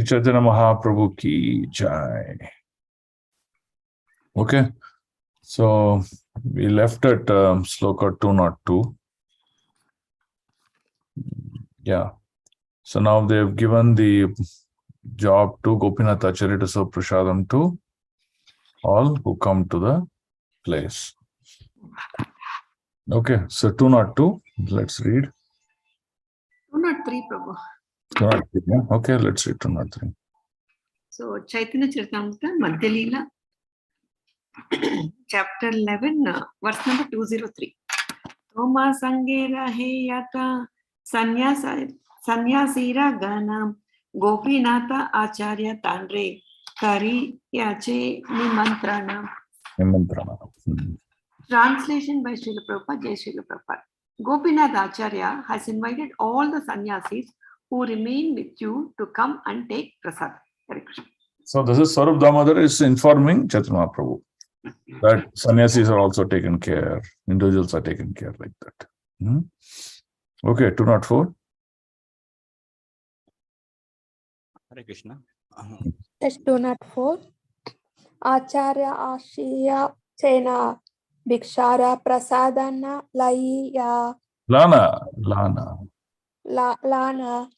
Chaitanya Mahaprabhu ki jai. Okay, so we left at sloka 202. Yeah, so now they've given the job to Gopinath Acharya to serve prasadam to all who come to the place. Okay, so 202, let's read. 203, Prabhu. 203, yeah? Okay, let's read 203. So, Chaitanya Caritamrita, Madhya Lila, chapter 11, verse number 203. Toma Sangera Heyata Sanyasira Ganam Gopinata Acharya Tandre Kari Yache Nimantrana. Translation by Srila Prabhupada, Jai Srila Prabhupada. Gopinath Acharya has invited all the sannyasis who remain with you to come and take prasad. So this is Swarup Damodar is informing Chaitanya Mahaprabhu that sannyasis are also taken care, individuals are taken care like that. Okay, 204. Hare Krishna. Yes, 204. Acharya Ashiya Sena Bhikshara Prasadana Laiya Lana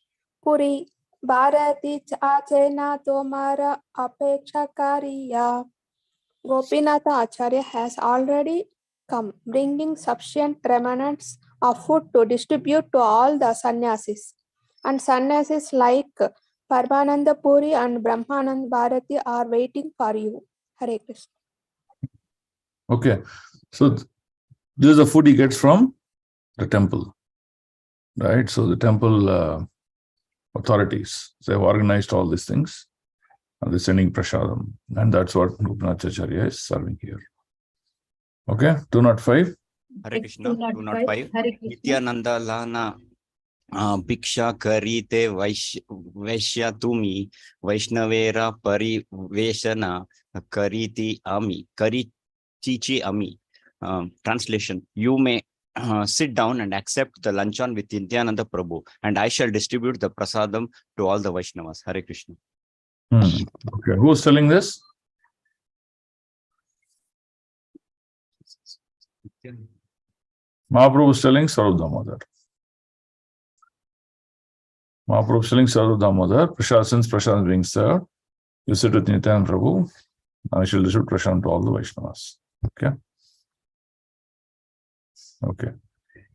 Puri Bharati Achena Tomara Apeksha Kariya. Gopinatha Acharya has already come, bringing sufficient remnants of food to distribute to all the sannyasis. And sannyasis like Parmananda Puri and Brahmanand Bharati are waiting for you. Hare Krishna. Okay, so this is the food he gets from the temple, right? So the temple authorities, they have organized all these things and they're sending prasadam, and that's what Gopinath Acharya is serving here. Okay, 205. Hare Krishna. 205. Nityananda Lana Bhiksha Karite Vaishya Tumi Vaishnavera Pariveshana Kariti Ami Karitichi Ami. Translation: you may sit down and accept the luncheon with Nityananda Prabhu, and I shall distribute the prasadam to all the Vaishnavas. Hare Krishna. Okay, who's telling this? Mahaprabhu is telling Swarup Damodar. Mahaprabhu is telling Swarup Damodar, since prasadam is being served, you sit with Nityananda Prabhu, and I shall distribute prasadam to all the Vaishnavas. Okay. Okay.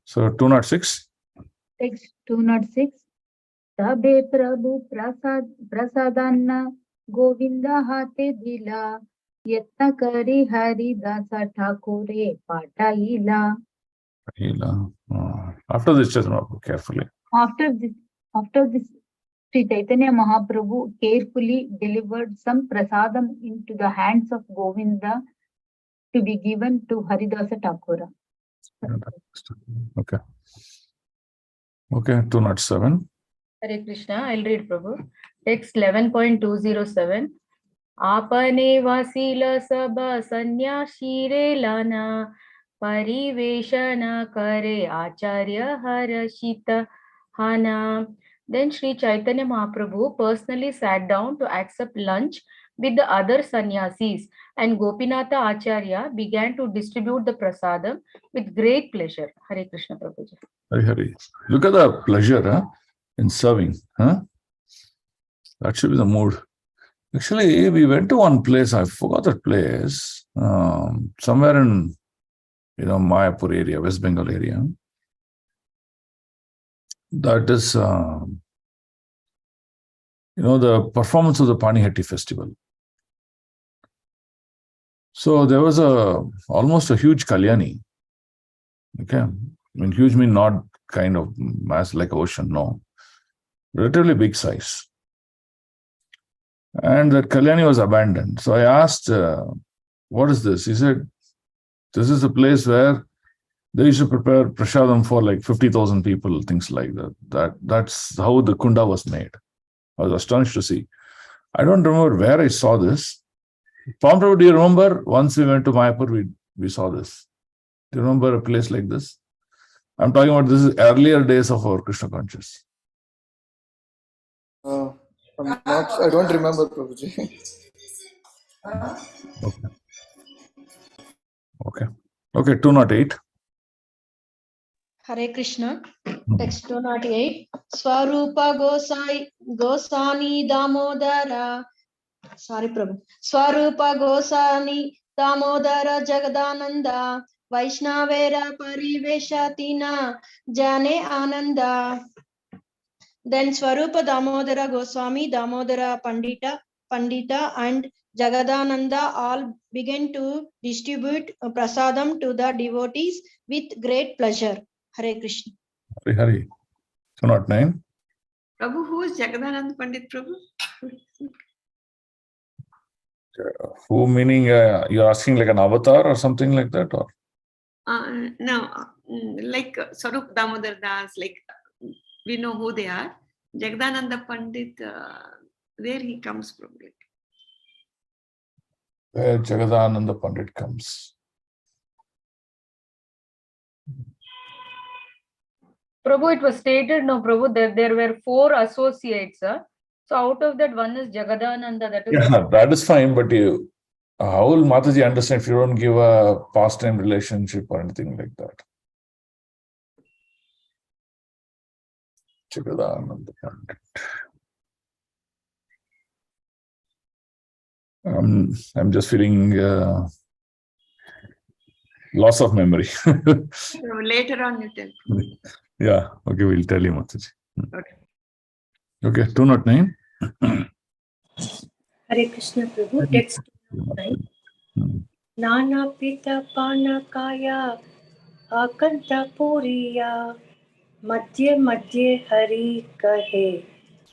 So 206. Text 206. Tabe Prabhu Prasadanna Govinda Hate Dila Yetna Kari Hari Dasa Thakure Pata Lila. After this, Chaitanya Mahaprabhu, carefully. After this, Sri Chaitanya Mahaprabhu carefully delivered some prasadam into the hands of Govinda to be given to Haridasa Thakura. Okay. Okay, 207. Hare Krishna, I'll read Prabhu. Text 11.207. Apane vasila sabha sanyashire lana pariveshana kare acharya harashita hana. Then Sri Chaitanya Mahaprabhu personally sat down to accept lunch with the other sannyasis, and Gopinatha Acharya began to distribute the prasadam with great pleasure. Hare Krishna Prabhuji. Hare. Look at the pleasure in serving. That should be the mood. Actually, we went to one place, I forgot that place, somewhere in, Mayapur area, West Bengal area. That is, the performance of the Panihatti festival. So there was almost a huge kalyani. Okay. I mean, huge mean not kind of mass like ocean, no. Relatively big size. And that kalyani was abandoned. So I asked, what is this? He said, this is a place where they used to prepare prasadam for like 50,000 people, things like that. That's how the kunda was made. I was astonished to see. I don't remember where I saw this. Prabhu, do you remember once we went to Mayapur, we saw this? Do you remember a place like this? I'm talking about this is earlier days of our Krishna conscious. I don't remember, Prabhuji. Okay, 208. Hare Krishna. Text 208. Swarupa Gosani Damodara. Sorry, Prabhu. Swarupa Gosani Damodara Jagadananda. Vaishnavera Pariveshatina Jane Ananda. Then Swarupa Damodara Goswami, Damodara Pandita, and Jagadananda all began to distribute prasadam to the devotees with great pleasure. Hare Krishna. Hari. 209. Prabhu, who is Jagadanand Pandit Prabhu? Who meaning you're asking like an avatar or something like that? Or No, like Sarup Damodar Das, like we know who they are. Jagadananda Pandit, where he comes from? Like, where Jagadananda Pandit comes. Prabhu, it was stated, no, Prabhu, that there were 4 associates. So out of that, one is Jagadananda. That is That is fine, but how will Mataji understand if you don't give a past-time relationship or anything like that? Jagadananda Pandit. I'm just feeling loss of memory. so later on you tell. Yeah, okay, we'll tell you, Mataji. Okay. Okay, 209. Hare Krishna Prabhu, text 209. Nana Pita Pana Kaya Akanta Puriya Madhya Madhya Hari Kahe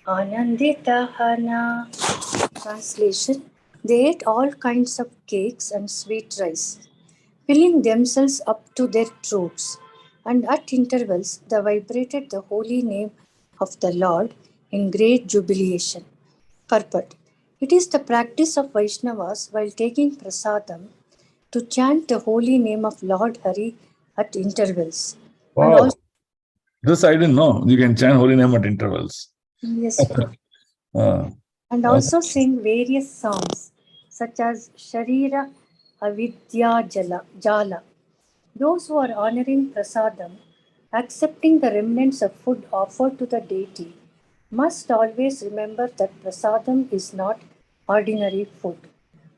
Anandita Hana. Translation. They ate all kinds of cakes and sweet rice, filling themselves up to their throats, and at intervals they vibrated the holy name of the Lord in great jubilation. Purport. It is the practice of Vaishnavas while taking prasadam to chant the holy name of Lord Hari at intervals. Wow. And also, This I didn't know. You can chant holy name at intervals. yes, and also sing various songs such as Sharira Avidya Jala. Those who are honoring prasadam, accepting the remnants of food offered to the deity, must always remember that prasadam is not ordinary food.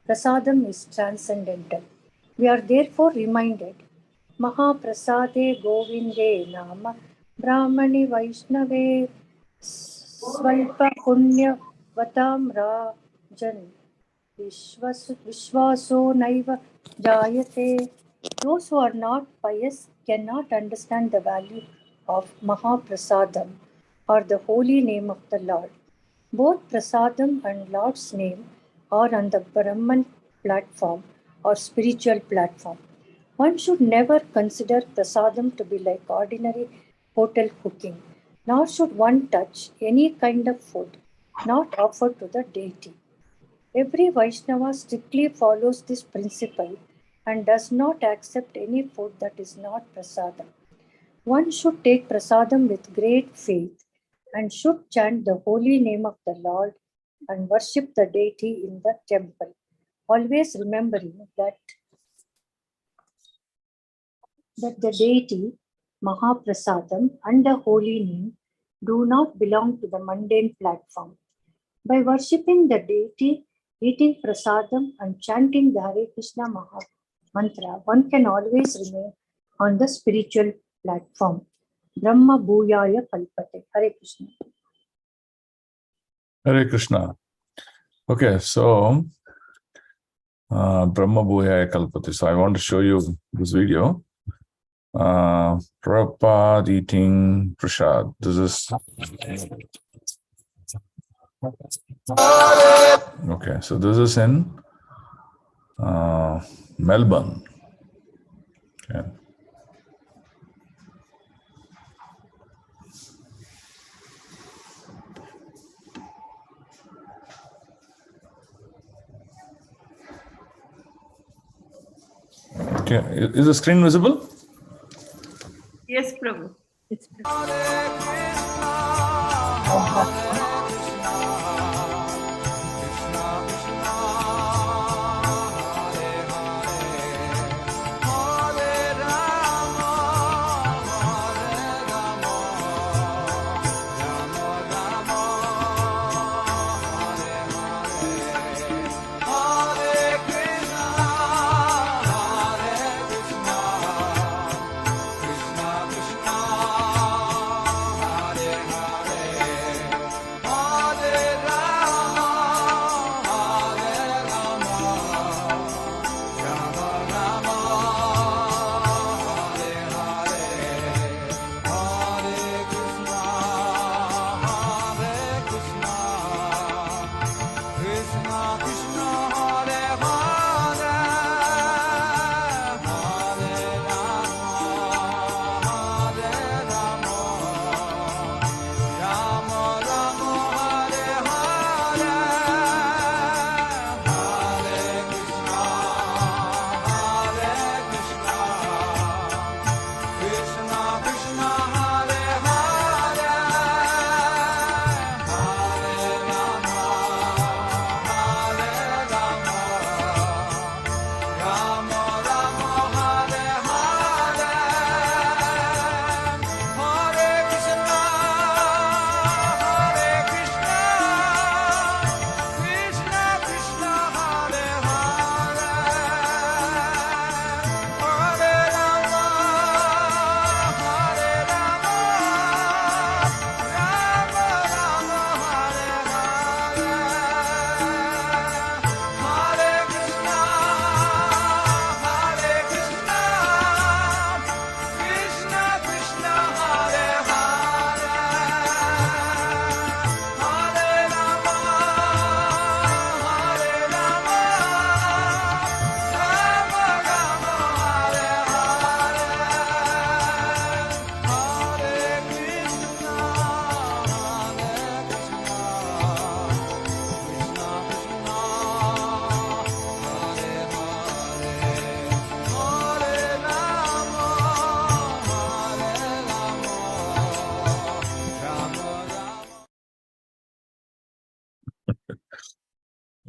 Prasadam is transcendental. We are therefore reminded, Mahaprasade Govinde Nama Brahmani Vaishnave Svalpa Punya Vatam Rajan Vishwaso Naiva Jayate. Those who are not pious cannot understand the value of Mahaprasadam or the holy name of the Lord. Both Prasadam and Lord's name are on the Brahman platform or spiritual platform. One should never consider Prasadam to be like ordinary hotel cooking, nor should one touch any kind of food not offered to the deity. Every Vaishnava strictly follows this principle and does not accept any food that is not prasadam. One should take prasadam with great faith and should chant the holy name of the Lord and worship the deity in the temple, always remembering that the deity, Mahaprasadam, and the holy name do not belong to the mundane platform. By worshipping the deity, eating prasadam, and chanting the Hare Krishna Maha Mantra, one can always remain on the spiritual platform. Brahma Bhuyaya Kalpate. Hare Krishna. Hare Krishna. Okay, so Brahma Bhuyaya Kalpate. So I want to show you this video. Prabhupada eating prasad. This is okay. So this is in Melbourne. Okay. Okay. Is the screen visible? Yes, Prabhu. It's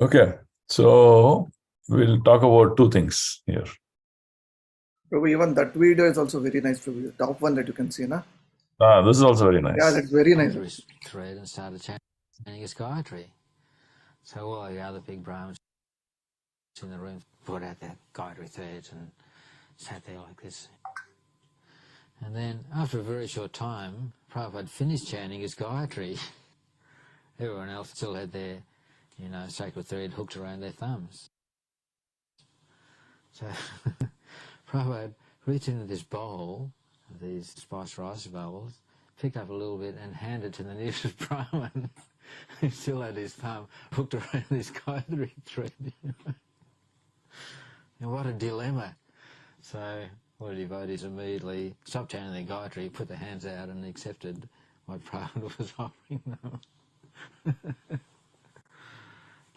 Okay, so we'll talk about two things here. Prabhu, even that video is also very nice, Prabhu. The top one that you can see, na? This is also very nice. Yeah, that's very nice. His thread and started chanting his Gayatri. So all the other big Brahmins in the room brought out that Gayatri thread and sat there like this. And then after a very short time, Prabhupada finished chanting his Gayatri. Everyone else still had their, sacred thread hooked around their thumbs. So Prabhupada reached into this bowl of these spiced rice bowls, picked up a little bit and handed to the nearest Brahmin who still had his thumb hooked around this Gayatri thread. And what a dilemma. So all the devotees immediately stopped chanting their Gayatri, put their hands out and accepted what Prabhupada was offering them.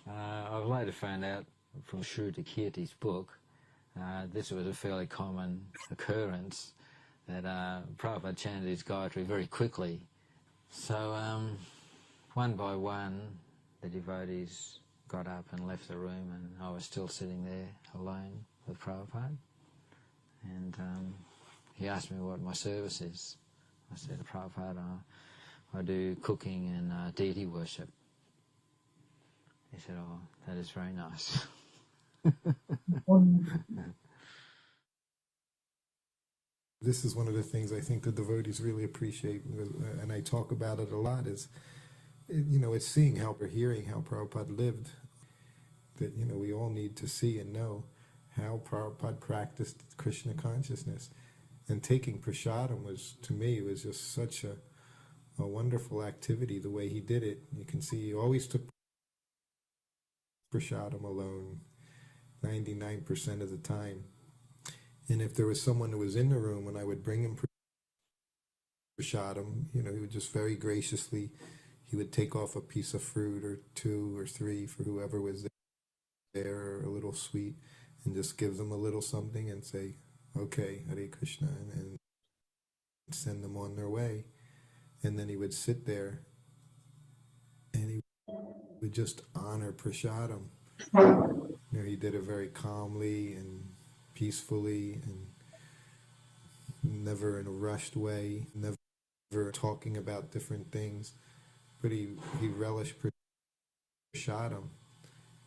I've later found out from Shruta Kirti's book, this was a fairly common occurrence, that Prabhupada chanted his Gayatri very quickly. So one by one, the devotees got up and left the room, and I was still sitting there alone with Prabhupada. And he asked me what my service is. I said, Prabhupada, I do cooking and deity worship. He said, oh, that is very nice. This is one of the things I think the devotees really appreciate, and I talk about it a lot, is, it's seeing how, or hearing how Prabhupada lived, that, we all need to see and know how Prabhupada practiced Krishna consciousness. And taking prasadam was, to me, was just such a wonderful activity, the way he did it. You can see he always took prasadam alone 99% of the time. And if there was someone who was in the room when I would bring him prasadam, he would just very graciously, he would take off a piece of fruit or 2 or 3 for whoever was there, or a little sweet, and just give them a little something and say, okay, Hare Krishna, and send them on their way. And then he would sit there and he would just honor prasadam. He did it very calmly and peacefully, and never in a rushed way, never talking about different things, but he relished prasadam.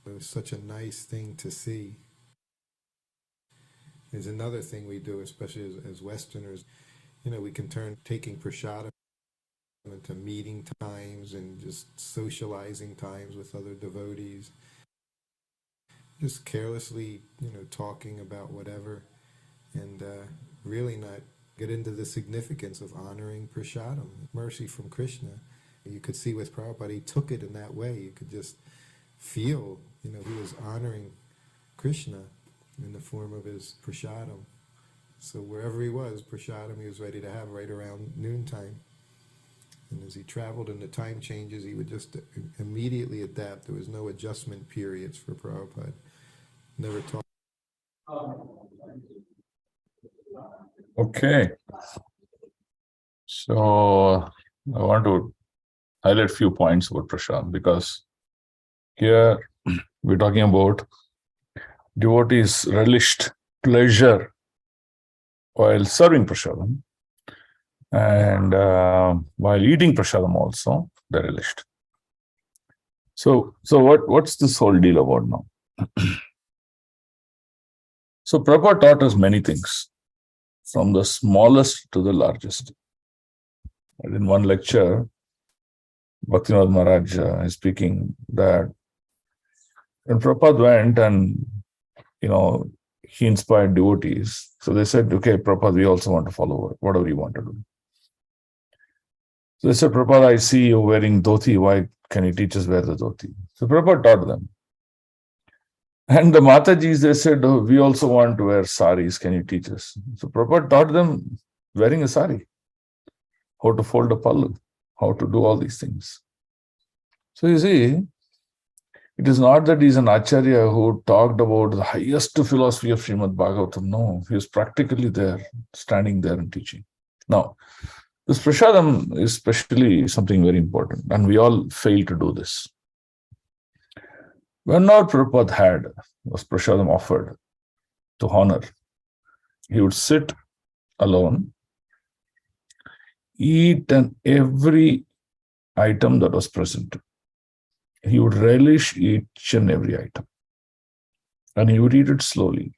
It was such a nice thing to see. There's another thing we do, especially as Westerners, we can turn taking prasadam into meeting times and just socializing times with other devotees. Just carelessly, talking about whatever, and really not get into the significance of honoring prasadam, mercy from Krishna. You could see with Prabhupada, he took it in that way. You could just feel, he was honoring Krishna in the form of his prasadam. So wherever he was, prasadam he was ready to have right around noontime. And as he traveled and the time changes, he would just immediately adapt. There was no adjustment periods for Prabhupada. Never talked. Okay. So I want to highlight a few points about prasadam, because here we're talking about devotees relished pleasure while serving prasadam, and while eating prasadam also they relished. So what's this whole deal about now? So Prabhupada taught us many things, from the smallest to the largest. And in one lecture, Bhaktivinoda Maharaj is speaking that when Prabhupada went and, he inspired devotees, so they said, okay, Prabhupada, we also want to follow whatever you want to do. So they said, Prabhupada, I see you wearing dhoti, why can you teach us wear the dhoti? So Prabhupada taught them. And the Matajis, they said, oh, we also want to wear saris, can you teach us? So Prabhupada taught them wearing a sari, how to fold a pallu, how to do all these things. So you see, it is not that he's an acharya who talked about the highest philosophy of Srimad Bhagavatam. No, he was practically there, standing there and teaching. Now, this prasadam is especially something very important, and we all fail to do this. Whenever Prabhupada was prasadam offered to honor, he would sit alone, eat every item that was present. He would relish each and every item, and he would eat it slowly.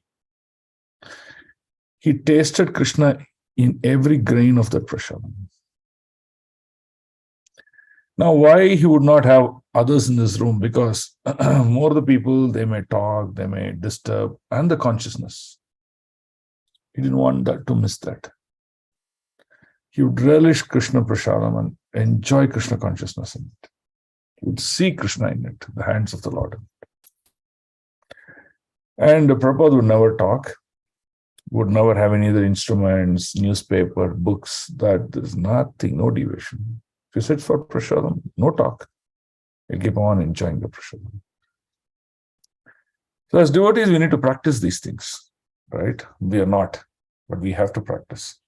He tasted Krishna in every grain of that prasadam. Now, why he would not have others in this room? Because more the people, they may talk, they may disturb, and the consciousness. He didn't want that to miss that. He would relish Krishna prasadam and enjoy Krishna consciousness in it. He would see Krishna in it, the hands of the Lord. And Prabhupada would never talk, would never have any other instruments, newspaper, books, that there's nothing, no deviation. If you sit for prasadam, no talk. You keep on enjoying the prasadam. So as devotees, we need to practice these things, right? We are not, but we have to practice.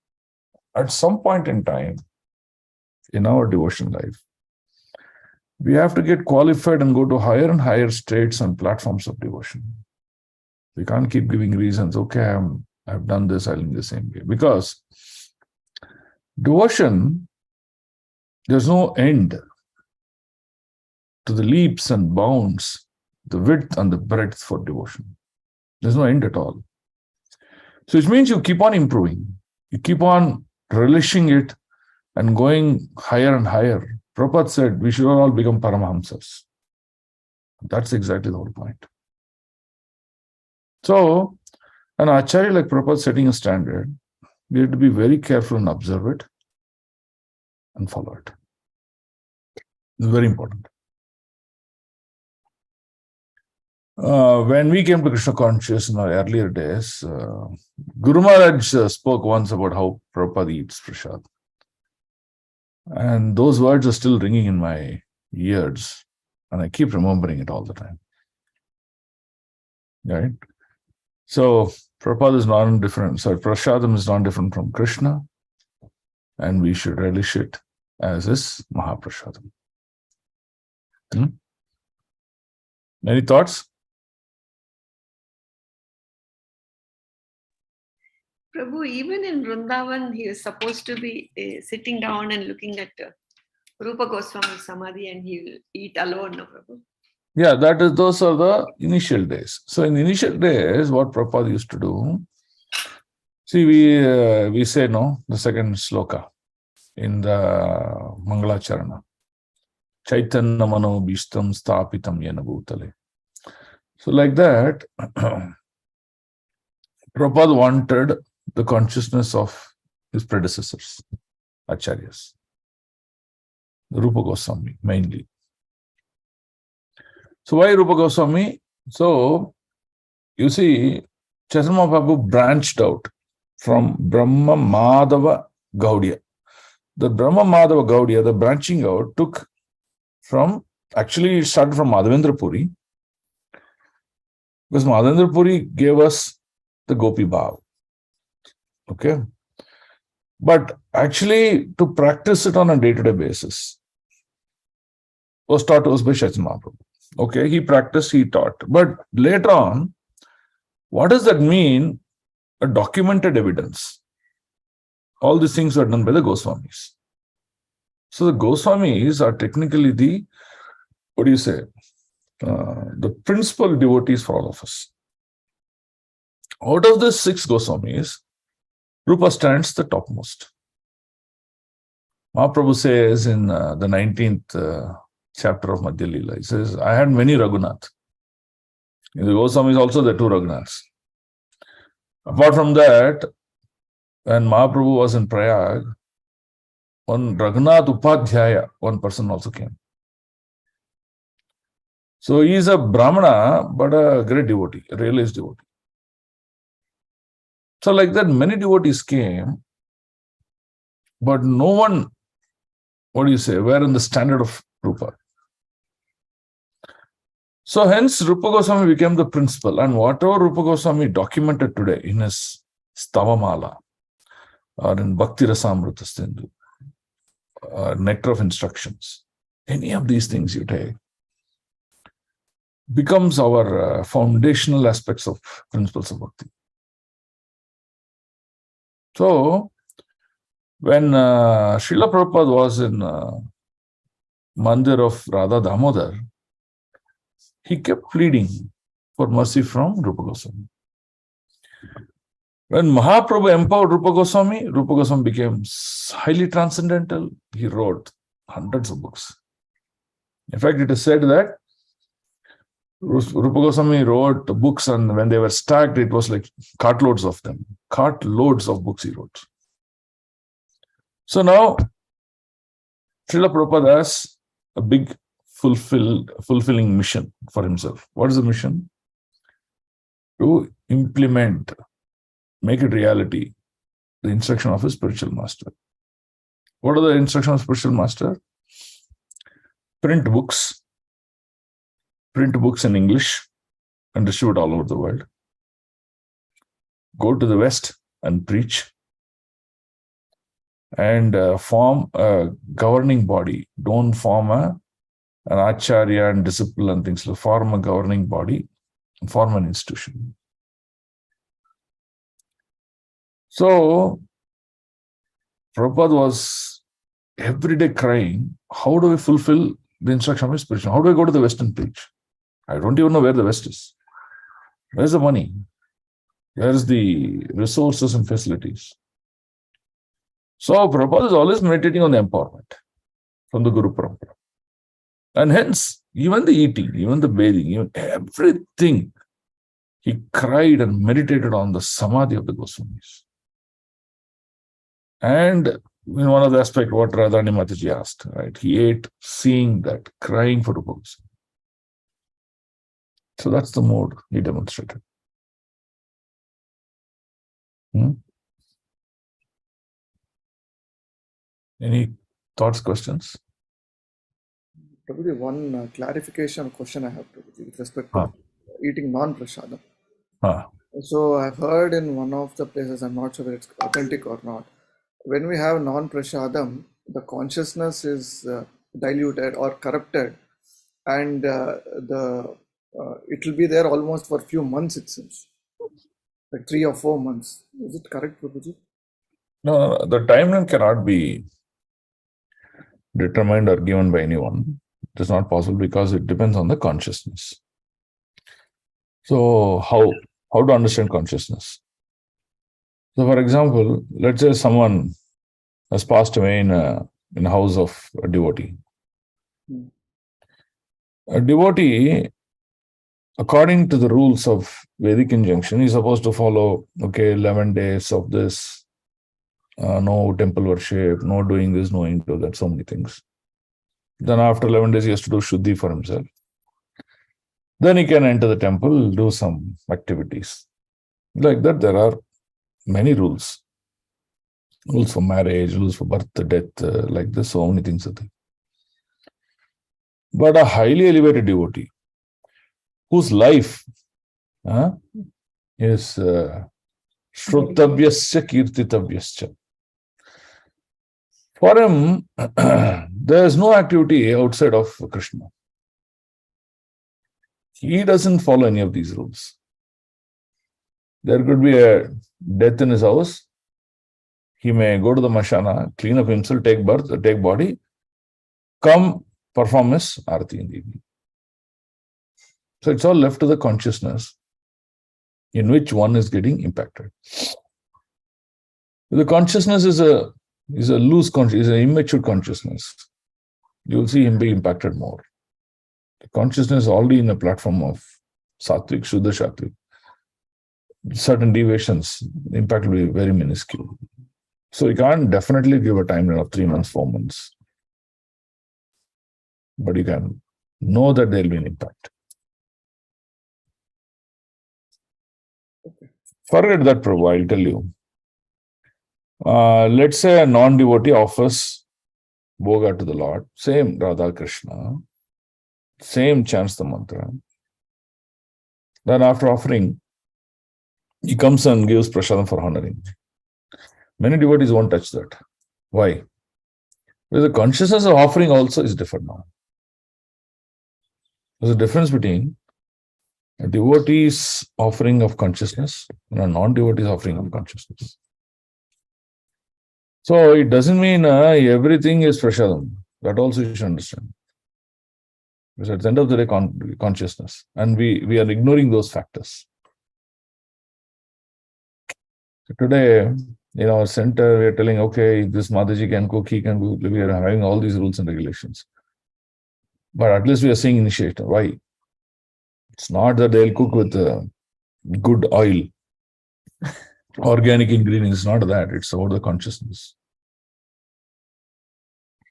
At some point in time, in our devotion life, we have to get qualified and go to higher and higher states and platforms of devotion. We can't keep giving reasons, okay, I've done this, I'll do the same way. Because devotion, there's no end to the leaps and bounds, the width and the breadth for devotion. There's no end at all. So it means you keep on improving. You keep on relishing it and going higher and higher. Prabhupada said we should all become Paramahamsas. That's exactly the whole point. So, an Acharya like Prabhupada setting a standard, we have to be very careful and observe it and follow it. It's very important. When we came to Krishna consciousness in our earlier days, Guru Maharaj spoke once about how Prabhupada eats prasad. And those words are still ringing in my ears, and I keep remembering it all the time. Right? So, Prabhupada is not different. So, prasadam is not different from Krishna, and we should relish it as is Mahaprasadam. Any thoughts? Prabhu, even in Vrindavan, he is supposed to be sitting down and looking at Rupa Goswami Samadhi, and he will eat alone, no, Prabhu? Yeah, those are the initial days. So in the initial days, what Prabhupada used to do, see, we say, no, the second sloka in the Mangalacharana. Chaitanya mano bhishtam sthapitam yena bhutale. So like that, Prabhupada wanted the consciousness of his predecessors, Acharyas. Rupa Goswami, mainly. So why Rupa Goswami? So, you see, Chaitanya Mahaprabhu branched out from Brahma Madhava Gaudiya. The Brahma Madhava Gaudiya, the branching out took from, actually it started from Madhavendra Puri, because Madhavendra Puri gave us the Gopi Bhav. Okay? But actually, to practice it on a day-to-day basis was taught to us by Chaitanya Mahaprabhu. Okay, he practiced, he taught. But later on, what does that mean? A documented evidence. All these things were done by the Goswamis. So the Goswamis are technically the, what do you say, the principal devotees for all of us. Out of the 6 Goswamis, Rupa stands the topmost. Mahaprabhu says in the 19th chapter of Madhya Lila, he says, I had many Raghunath. In the Goswamis also there are 2 Raghunaths. Apart from that, when Mahaprabhu was in Prayag, one Raghunath Upadhyaya, one person also came. So he is a Brahmana, but a great devotee, a realized devotee. So like that, many devotees came, but no one, what do you say, were in the standard of Rupa. So hence, Rupa Goswami became the principal, and whatever Rupa Goswami documented today in his Stavamala, or in Bhakti Rasamrita Sindhu, Nectar of Instructions, any of these things you take, becomes our foundational aspects of principles of bhakti. So, when Srila Prabhupada was in Mandir of Radha Damodar, he kept pleading for mercy from Rupa Goswami. When Mahaprabhu empowered Rupa Goswami became highly transcendental. He wrote hundreds of books. In fact, it is said that Rupa Goswami wrote books, and when they were stacked, it was like cartloads of them. Cartloads of books he wrote. So now, Srila Prabhupada has a big fulfilling mission for himself. What is the mission? To implement, make it reality, the instruction of his spiritual master. What are the instructions of spiritual master? Print books in English and distribute all over the world. Go to the West and preach. And form a governing body. Don't form an acharya and disciple and things. Form a governing body, form an institution. So, Prabhupada was every day crying, how do we fulfill the instruction of his spiritual? How do I go to the West and preach? I don't even know where the West is. Where's the money? Where's the resources and facilities? So Prabhupada is always meditating on the empowerment from the Guru Parampara. And hence, even the eating, even the bathing, even everything, he cried and meditated on the samadhi of the Goswamis. And in one of the aspects, what Radhani Mataji asked, right? He ate seeing that, crying for Rupa Goswami. So that's the mode he demonstrated. Any thoughts, questions? Probably one clarification question I have with respect to eating non-prasadam. So I've heard in one of the places, I'm not sure whether it's authentic or not, when we have non-prasadam, the consciousness is diluted or corrupted, and it will be there almost for a few months, it seems. Like 3 or 4 months. Is it correct, Prabhuji? No, the timeline cannot be determined or given by anyone. It is not possible because it depends on the consciousness. So how to understand consciousness? So for example, let's say someone has passed away in a house of a devotee. A devotee, according to the rules of Vedic injunction, is supposed to follow, 11 days of this, no temple worship, no doing this, no into that, so many things. Then after 11 days, he has to do Shuddhi for himself. Then he can enter the temple, do some activities. Like that, there are many rules. Rules for marriage, rules for birth, death, like this, so many things are there. But a highly elevated devotee, whose life is Shruttavyasya Kirtitavyasya. For him, there is no activity outside of Krishna. He doesn't follow any of these rules. There could be a death in his house. He may go to the Mashana, clean up himself, take birth, take body, come perform his Arati in the evening. So it's all left to the consciousness in which one is getting impacted. The consciousness is a loose consciousness, is an immature consciousness. You will see him be impacted more. The consciousness is already in a platform of Sattvic, Shuddha Sattvic. Certain deviations, the impact will be very minuscule. So you can't definitely give a timeline of 3 months, 4 months. But you can know that there will be an impact. Forget that, Prabhu, I'll tell you. Let's say a non-devotee offers Bhoga to the Lord, same Radha Krishna, same chants the mantra. Then after offering, he comes and gives prasadam for honoring. Many devotees won't touch that. Why? Because the consciousness of offering also is different now. There's a difference between A devotee's offering of consciousness and a non-devotee's offering of consciousness. So it doesn't mean everything is prashadam. That also you should understand. Because at the end of the day, consciousness. And we are ignoring those factors. So today, in our center, we are telling, okay, this Mataji can cook, he can cook. We are having all these rules and regulations. But at least we are seeing initiator. Why? It's not that they'll cook with good oil, organic ingredients. It's not that. It's about the consciousness.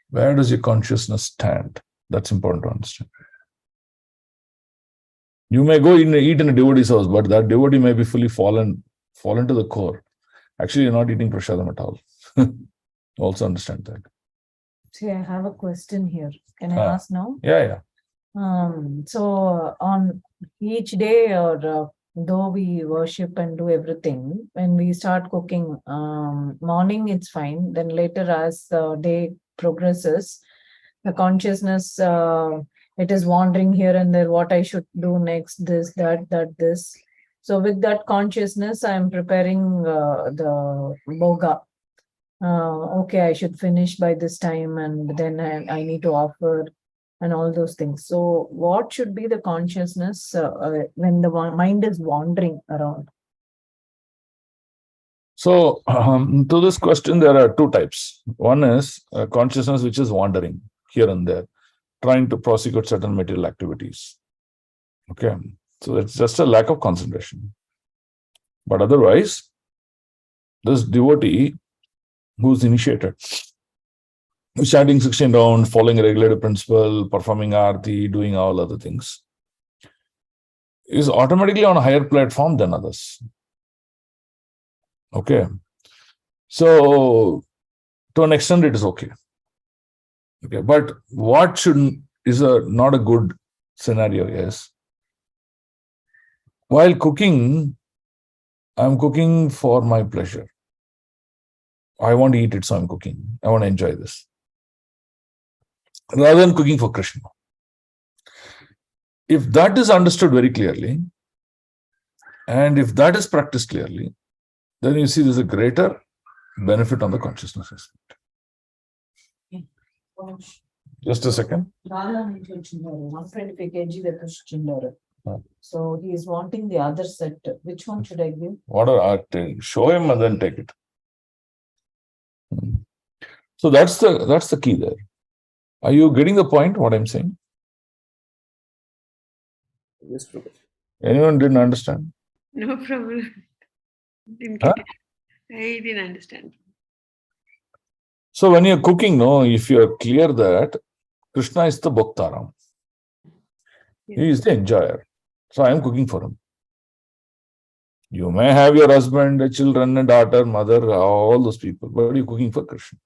Where does your consciousness stand? That's important to understand. You may go eat in a devotee's house, but that devotee may be fully fallen to the core. Actually, you're not eating prasadam at all. Also understand that. See, I have a question here. Can I ask now? Yeah. So on each day, or though we worship and do everything, when we start cooking, morning it's fine. Then later, as the day progresses, the consciousness, it is wandering here and there, what I should do next, this, that, this. So with that consciousness, I'm preparing the boga. Okay, I should finish by this time, and then I need to offer and all those things. So what should be the consciousness when the mind is wandering around? So to this question, there are two types. One is consciousness which is wandering here and there, trying to prosecute certain material activities. Okay, so it's just a lack of concentration. But otherwise, this devotee who's initiated, chanting 16 rounds, following a regulative principle, performing arti, doing all other things, is automatically on a higher platform than others. Okay. So to an extent, it is okay. Okay. But what is not a good scenario is, while cooking, I'm cooking for my pleasure. I want to eat it, so I'm cooking. I want to enjoy this. Rather than cooking for Krishna. If that is understood very clearly, and if that is practiced clearly, then you see there's a greater benefit on the consciousness aspect. Just a second. 125 kg the Krishna. So he is wanting the other set. Which one should I give? Show him and then take it. So that's the key there. Are you getting the point, what I'm saying? Yes, Prabhu. Anyone didn't understand? No problem. Didn't get it. I didn't understand. So when you're cooking, if you're clear that Krishna is the Bhaktaram, he is the enjoyer. So I am cooking for him. You may have your husband, children, a daughter, mother, all those people, but you're cooking for Krishna.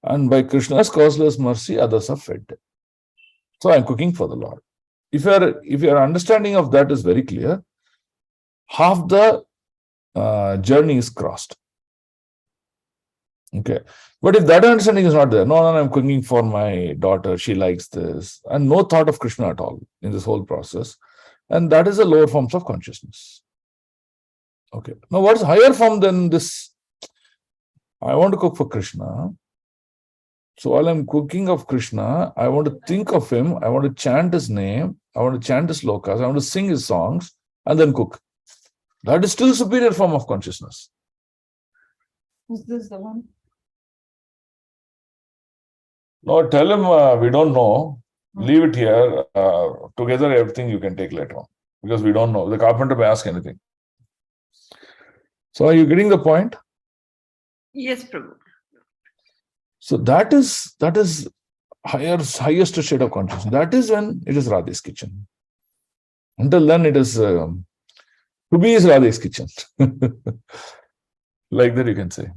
And by Krishna's causeless mercy, others are fed. So I'm cooking for the Lord. If your understanding of that is very clear, half the journey is crossed. Okay. But if that understanding is not there, no, I'm cooking for my daughter, she likes this, and no thought of Krishna at all in this whole process, and that is the lower forms of consciousness. Okay. Now, what is higher form than this? I want to cook for Krishna. So while I'm cooking of Krishna, I want to think of him, I want to chant his name, I want to chant his slokas, I want to sing his songs, and then cook. That is still superior form of consciousness. Is this the one? No, tell him we don't know. Leave it here. Together, everything you can take later on. Because we don't know. The carpenter may ask anything. So are you getting the point? Yes, Prabhu. So that is highest state of consciousness. That is when it is Radha's kitchen. Until then, it is to be is Radha's kitchen. Like that you can say.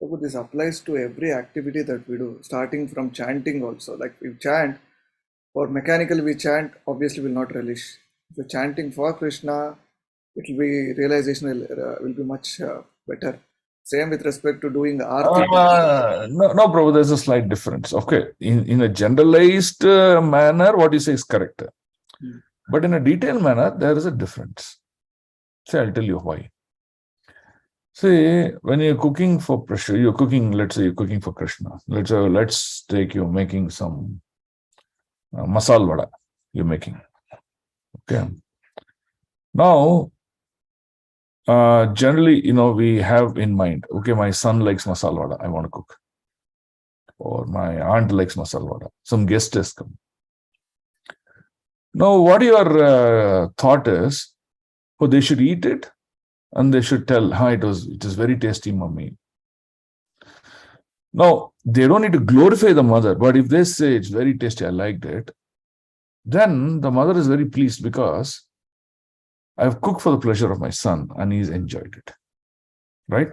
So this applies to every activity that we do, starting from chanting also. Like we chant, or mechanically we chant, obviously will not relish. If you're chanting for Krishna, it will be realization will be much better. Same with respect to doing arti. No, Prabhu, there's a slight difference. Okay, in a generalized manner, what you say is correct. But in a detailed manner, there is a difference. See, I'll tell you why. See, when you're cooking for pressure, you're cooking, let's say you're cooking for Krishna. Let's take you making some masala vada you're making. Okay. Now, generally, we have in mind, okay, my son likes masala vada, I want to cook. Or my aunt likes masala vada. Some guest has come. Now, what your thought is, oh, they should eat it and they should tell, it is very tasty, mummy. Now, they don't need to glorify the mother, but if they say it's very tasty, I liked it, then the mother is very pleased because I've cooked for the pleasure of my son and he's enjoyed it. Right?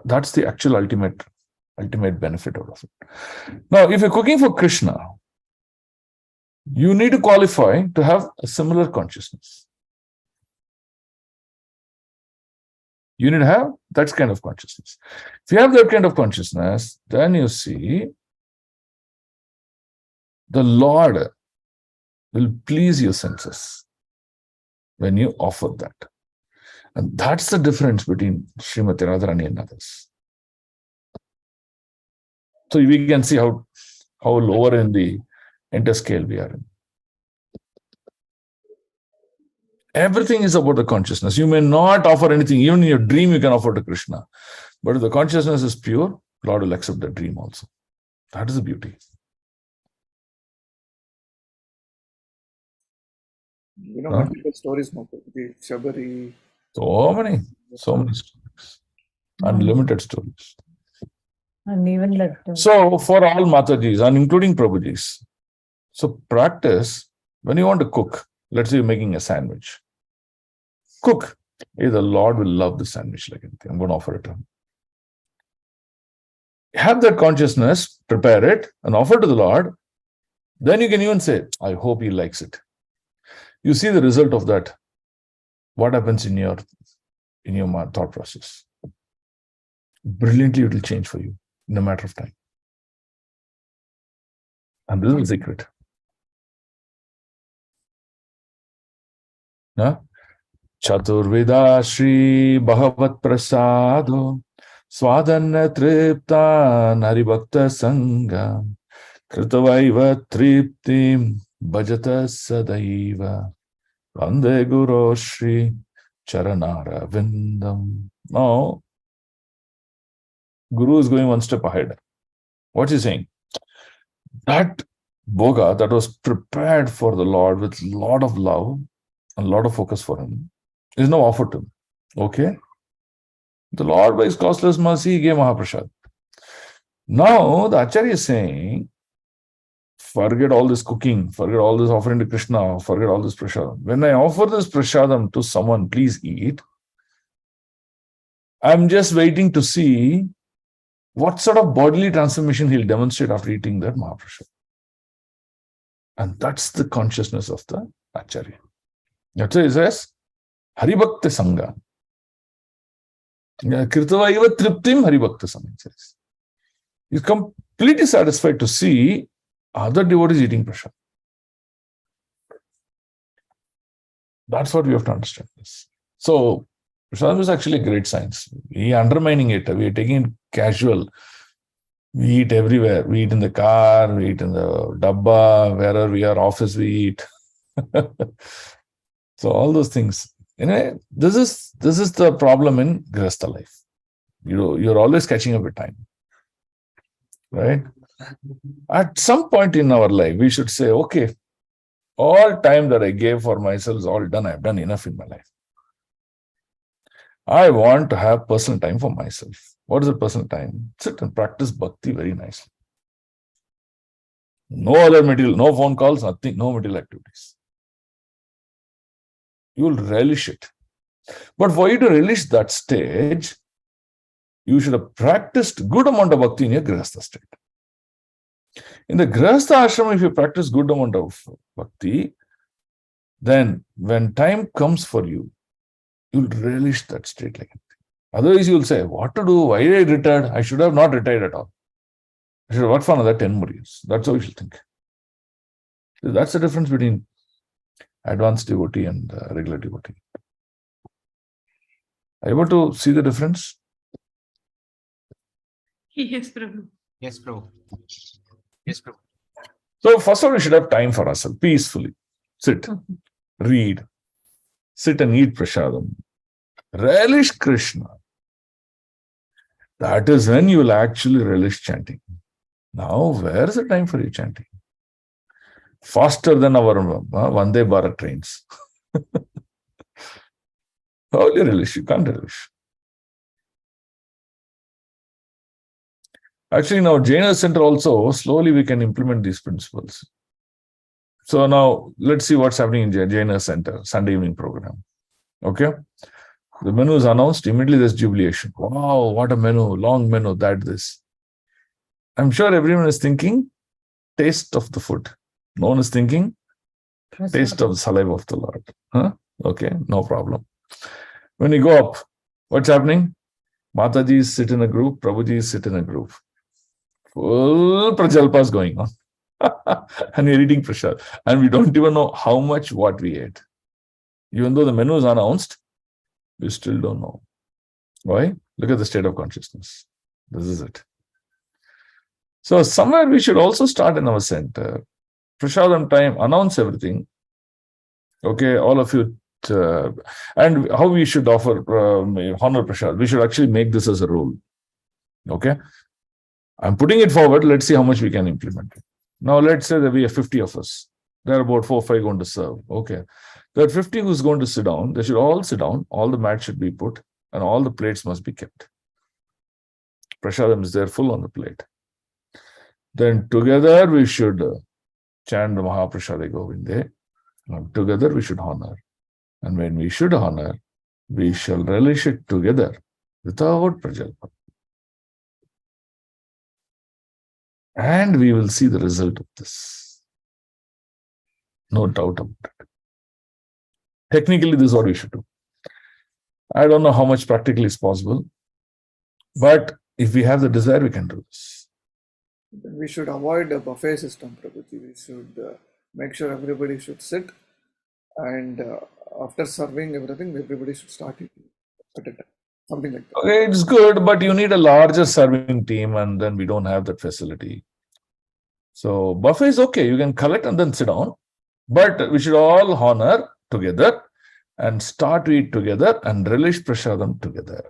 That's the actual ultimate benefit out of it. Now, if you're cooking for Krishna, you need to qualify to have a similar consciousness. You need to have that kind of consciousness. If you have that kind of consciousness, then you see the Lord will please your senses when you offer that. And that's the difference between Srimati Radharani and others. So we can see how lower in the interscale we are in. Everything is about the consciousness. You may not offer anything. Even in your dream, you can offer to Krishna. But if the consciousness is pure, Lord will accept the dream also. That is the beauty. Multiple stories, the Shabari. So many stories. Unlimited stories. And even like so for all Matajis and including Prabhujis, so practice when you want to cook. Let's say you're making a sandwich. Cook. Hey, the Lord will love the sandwich like anything. I'm going to offer it to him. Have that consciousness, prepare it, and offer to the Lord. Then you can even say, I hope he likes it. You see the result of that. What happens in your thought process? Brilliantly, it will change for you in a matter of time. And this is the secret. Chaturveda Shri Bhagavat Prasado Swadanna Tripta Naribhakta Sangha Kritavaiva Triptim Bhajata Sadaiva Vande Guru Shri Charanara Vindam. Now, Guru is going one step ahead. What's he saying? That bhoga that was prepared for the Lord with a lot of love and a lot of focus for him is now offered to him. Okay? The Lord, by his costless mercy, gave Mahaprasad. Now, the Acharya is saying, forget all this cooking, forget all this offering to Krishna, forget all this prasadam. When I offer this prasadam to someone, please eat. I'm just waiting to see what sort of bodily transformation he'll demonstrate after eating that Mahaprasad. And that's the consciousness of the Acharya. That's why he says, Haribhakta Sangha. Kritavaiva Triptim Haribhakta Sangha says. He's completely satisfied to see other devotees eating prasad. That's what we have to understand this. So, prasadam is actually a great science. We are undermining it. We are taking it casual. We eat everywhere. We eat in the car, we eat in the dabba, wherever we are, office, we eat. So all those things. Anyway, this is the problem in Grihastha life. You're always catching up with time. Right? At some point in our life, we should say, okay, all time that I gave for myself is all done. I've done enough in my life. I want to have personal time for myself. What is the personal time? Sit and practice bhakti very nicely. No other material, no phone calls, nothing, no material activities. You will relish it. But for you to relish that stage, you should have practiced good amount of bhakti in your Grihastha state. In the Grihastha ashram, if you practice good amount of bhakti, then when time comes for you, you'll relish that state like anything. Otherwise, you'll say, what to do? Why did I retire? I should have not retired at all. I should have worked for another 10 more years. That's how you should think. So that's the difference between advanced devotee and regular devotee. Are you able to see the difference? Yes, Prabhu. Yes, Prabhu. Yes, Prabhu. So first of all, we should have time for ourselves, peacefully. Sit, read, sit and eat prasadam. Relish Krishna. That is when you will actually relish chanting. Now, where is the time for you chanting? Faster than our Vande Bharat trains. How will you relish? You can't relish. Actually, now Jaina Center also, slowly we can implement these principles. So now, let's see what's happening in Jaina Center, Sunday evening program. Okay? The menu is announced, immediately there's jubilation. Wow, what a menu, long menu, this. I'm sure everyone is thinking, taste of the food. No one is thinking, taste of the saliva of the Lord. Huh? Okay, no problem. When you go up, what's happening? Mataji sit in a group, Prabhuji sit in a group. Full prajalpa is going on. And we're eating prasad. And we don't even know how much what we ate. Even though the menu is announced, we still don't know. Why? Look at the state of consciousness. This is it. So somewhere we should also start in our center. Prasadam time, announce everything. Okay, all of you. And how we should offer honor prasad. We should actually make this as a rule. Okay. I'm putting it forward. Let's see how much we can implement it. Now, let's say that we have 50 of us. There are about 4 or 5 going to serve. Okay. There are 50 who's going to sit down. They should all sit down. All the mats should be put and all the plates must be kept. Prasadam is there full on the plate. Then together we should chant the Mahaprasade Govinde. And together we should honor. And when we should honor, we shall relish it together without prajalpa. And we will see the result of this. No doubt about it. Technically, this is what we should do. I don't know how much practically is possible. But if we have the desire, we can do this. We should avoid a buffet system, Prabhuji. We should make sure everybody should sit. And after serving everything, everybody should start eating at a time. Something like that. Okay, it's good, but you need a larger serving team, and then we don't have that facility. So buffet is okay. You can collect and then sit down. But we should all honor together and start to eat together and relish prasadam together.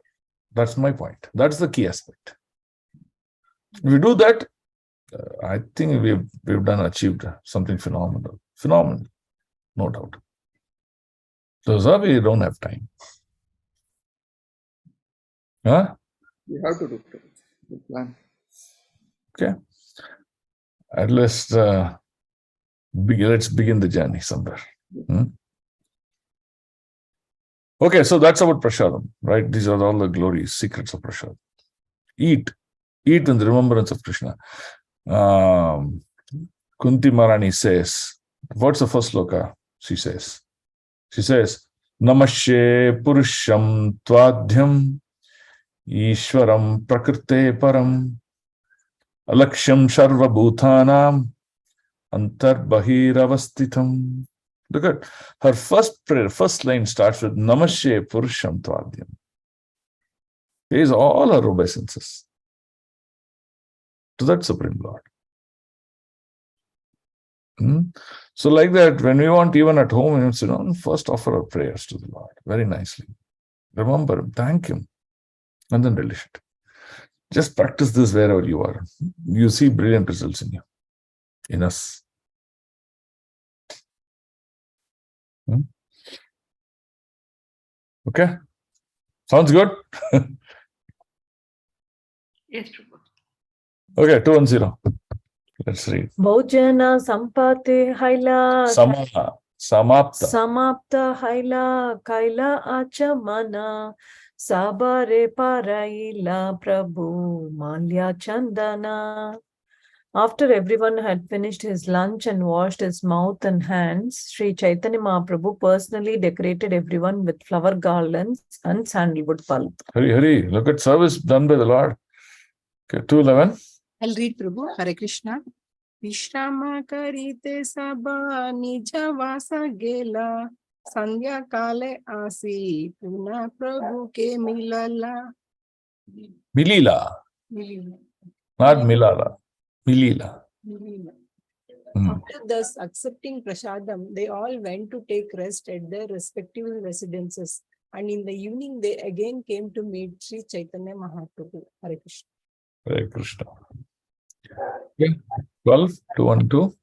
That's my point. That's the key aspect. If we do that, I think we've achieved something phenomenal. Phenomenal, no doubt. So we don't have time. Huh? We have to do the plan. Okay. At least let's begin the journey somewhere. Okay, so that's about prasadam, right? These are all the glories, secrets of prasadam. Eat in the remembrance of Krishna. Kunti Maharani says, what's the first sloka? She says, Namashe Purusham Twadhyam Ishwaram Prakrite Param Alaksham Sharva Bhutanam Antarbahiravastitam. Look at her first prayer, first line starts with Namashe Purusham Twadhyam. Pays all her obeisances to that Supreme Lord. So like that, when we want even at home, we sit down, first offer our prayers to the Lord very nicely. Remember Him, thank Him, and then relish it. Just practice this wherever you are. You see brilliant results in you, in us. Okay? Sounds good? Yes, Prabhu. Okay, 210. Let's read. Bhojana Sampate Haila Samapta Haila Kaila Achamana Sabare Paraila Prabhu Malya Chandana. After everyone had finished his lunch and washed his mouth and hands, Sri Caitanya Mahaprabhu personally decorated everyone with flower garlands and sandalwood pulp. Hurry. Look at service done by the Lord. Okay, 211. I'll read, Prabhu. Hare Krishna. विश्राम करीते सब निज वास गेला संध्या काले आसी पुनः प्रभु के मिलला. Milila, not Milala. Milila. After thus accepting prasadam, they all went to take rest at their respective residences, and in the evening they again came to meet Sri Chaitanya Mahaprabhu. Hare Krishna. Hare Krishna. Okay. 12, 2 and 2.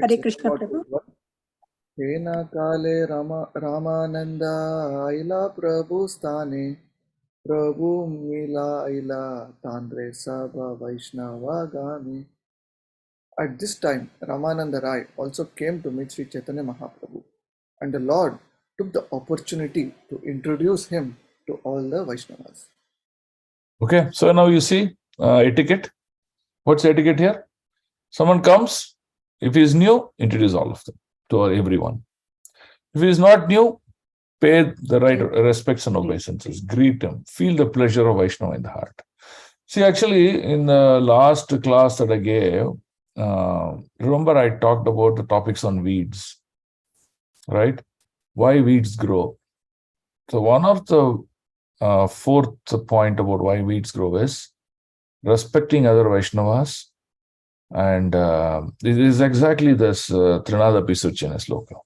Hare Krishna Prabhu. Hena kale Ramananda aila Prabhu sthane Prabhu mila aila tandre sabha Vaishnava gami. At this time, Ramananda Rai also came to meet Sri Chaitanya Mahaprabhu, and the Lord took the opportunity to introduce him to all the Vaishnavas. Okay, so now you see etiquette. What's etiquette here? Someone comes, if he is new, introduce all of them to everyone. If he is not new, pay the right respects and obeisances, greet him, feel the pleasure of Vaishnava in the heart. See, actually, in the last class that I gave, remember I talked about the topics on weeds, right? Why weeds grow. So one of the fourth point about why weeds grow is respecting other Vaishnavas. And it is exactly this Trinada Pisuchana sloka,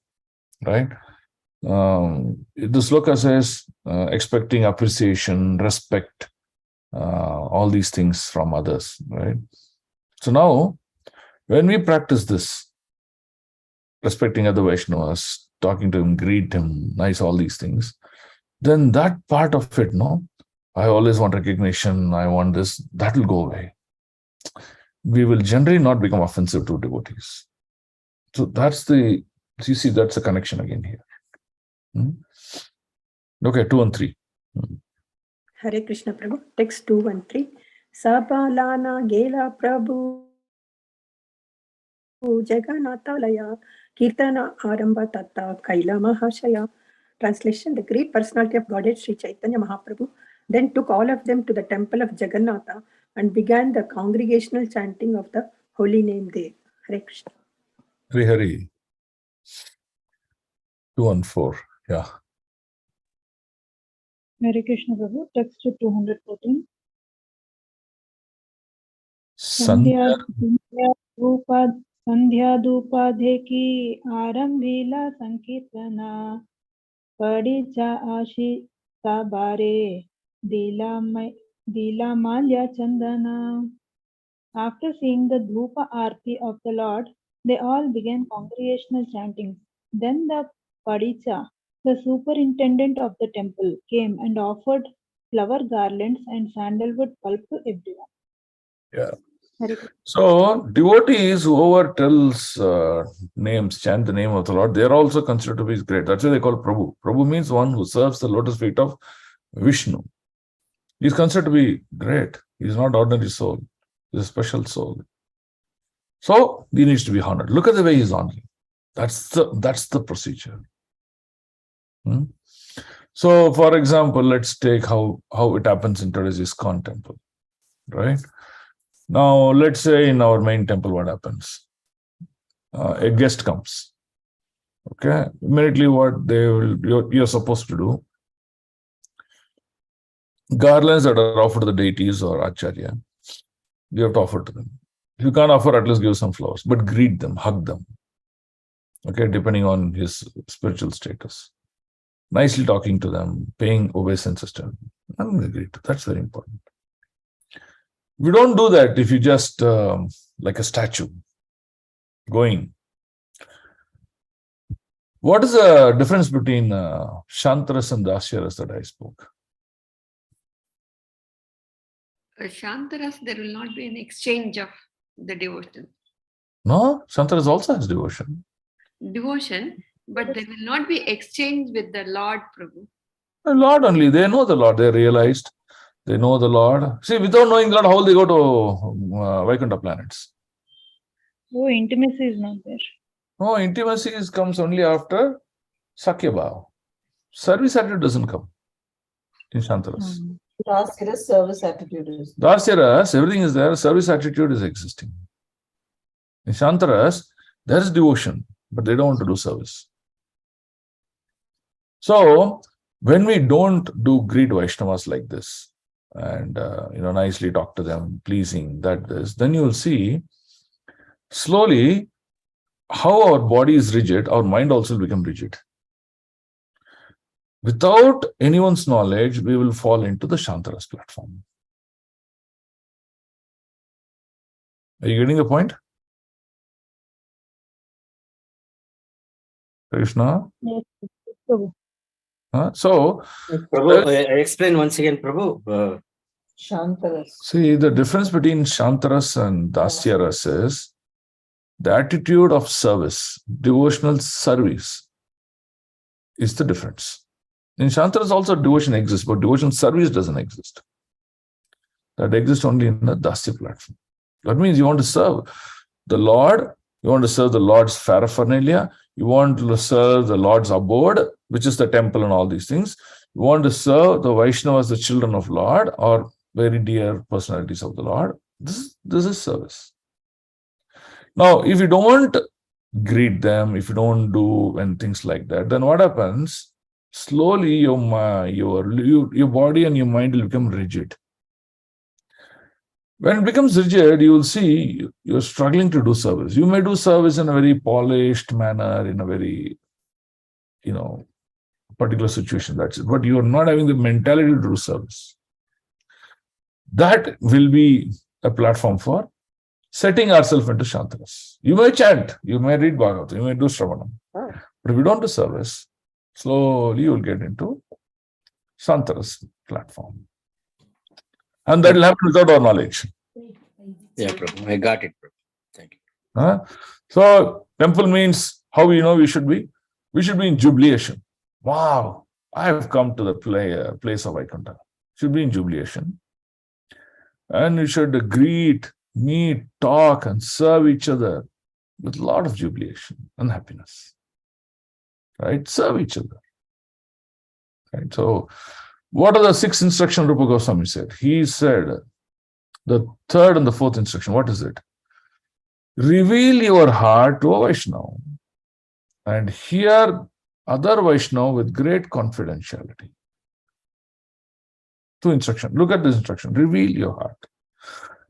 right? The sloka says expecting appreciation, respect, all these things from others, right? So now, when we practice this, respecting other Vaishnavas, talking to him, greet him, nice, all these things, then that part of it, no, I always want recognition, I want this, that will go away. We will generally not become offensive to devotees. So that's the, you see, that's the connection again here. Okay, 2 and 3. Hare Krishna Prabhu. Text 2 and 3. Sabalana Gela Prabhu Jagannathalaya Kirtana Aramba Tatta Kaila Mahashaya. Translation: The great personality of Godhead Sri Chaitanya Mahaprabhu then took all of them to the temple of Jagannatha and began the congregational chanting of the holy name there. Hare Krishna. Hari Hari. 2 and 4. Yeah. Hare Krishna Prabhu. Text 214. संध्या धूपाधे की आरंभीला संकीर्तना पड़ी चा आशी ताबारे दीला Mallya Chandana. After seeing the Dhupa Aarti of the Lord, they all began congregational chanting. Then the Padicha, the superintendent of the temple, came and offered flower garlands and sandalwood pulp to everyone. Yeah. So devotees, whoever tells names, chant the name of the Lord, they are also considered to be great. That's why they call Prabhu. Prabhu means one who serves the lotus feet of Vishnu. He is considered to be great. He is not ordinary soul. He is a special soul. So he needs to be honored. Look at the way he is honoring. That's the procedure. So, for example, let's take how it happens in today's ISKCON temple, right? Now, let's say in our main temple, what happens? A guest comes. Okay, immediately what you're supposed to do, garlands that are offered to the deities or acharya, you have to offer to them. If you can't offer, at least give some flowers, but greet them, hug them. Okay, depending on his spiritual status. Nicely talking to them, paying obeisances to them. I'm going to greet. That's very important. We don't do that if you just like a statue going. What is the difference between Shantaras and Dasyaras that I spoke? Shantaras, there will not be an exchange of the devotion. No, Shantaras also has devotion. Devotion, but there will not be exchange with the Lord Prabhu. The Lord only. They know the Lord. They realized. They know the Lord. See, without knowing the Lord, how will they go to Vaikuntha planets? Oh, intimacy is not there. No, intimacy comes only after Sakya Bhava. Service attitude doesn't come in Shantaras. Dasyaras, service attitude is. Dasyaras, everything is there. Service attitude is existing. In Shantaras, there is devotion, but they don't want to do service. So when we don't do greet Vaishnavas like this, and nicely talk to them, pleasing then you will see slowly how our body is rigid, our mind also will become rigid. Without anyone's knowledge, we will fall into the Shantaras platform. Are you getting the point? Krishna? Yes, Prabhu. So, Prabhu, I explain once again, Prabhu. Shantaras. See, the difference between Shantaras and Dasyaras is the attitude of service, devotional service is the difference. In Shantaras also devotion exists, but devotion service doesn't exist. That exists only in the Dasya platform. That means you want to serve the Lord, you want to serve the Lord's paraphernalia, you want to serve the Lord's abode, which is the temple and all these things. You want to serve the Vaishnavas, the children of Lord, or very dear personalities of the Lord. This is service. Now, if you don't greet them, if you don't do and things like that, then what happens? Slowly, your body and your mind will become rigid. When it becomes rigid, you will see you're struggling to do service. You may do service in a very polished manner, in a very, particular situation, that's it. But you are not having the mentality to do service. That will be a platform for setting ourselves into Shantaras. You may chant, you may read Bhagavatam, you may do Shravanam. But if you don't do service, slowly you will get into Shantaras platform. And that will happen without our knowledge. Yeah, Prabhu. I got it, Prabhu. Thank you. So, temple means how we know we should be? We should be in jubilation. Wow, I have come to the place of Vaikuntha. Should be in jubilation. And we should greet, meet, talk, and serve each other with a lot of jubilation and happiness. Right? Serve each other. Right? So, what are the 6 instructions Rupa Goswami said? He said, the 3rd and the 4th instruction, what is it? Reveal your heart to a Vaishnava and hear other Vaishnava with great confidentiality. 2 instructions. Look at this instruction. Reveal your heart.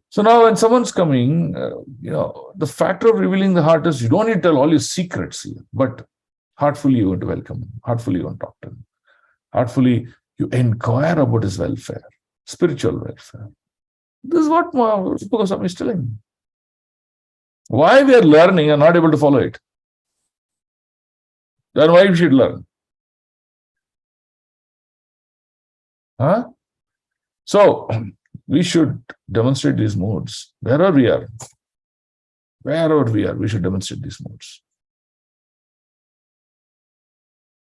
So now when someone's coming, the factor of revealing the heart is you don't need to tell all your secrets here, but heartfully you want to welcome him. Heartfully you want to talk to him. Heartfully you inquire about his welfare, spiritual welfare. This is what Rupa Goswami is telling. Why we are learning and not able to follow it? Then why we should learn? So, we should demonstrate these modes. Wherever we are, we should demonstrate these modes.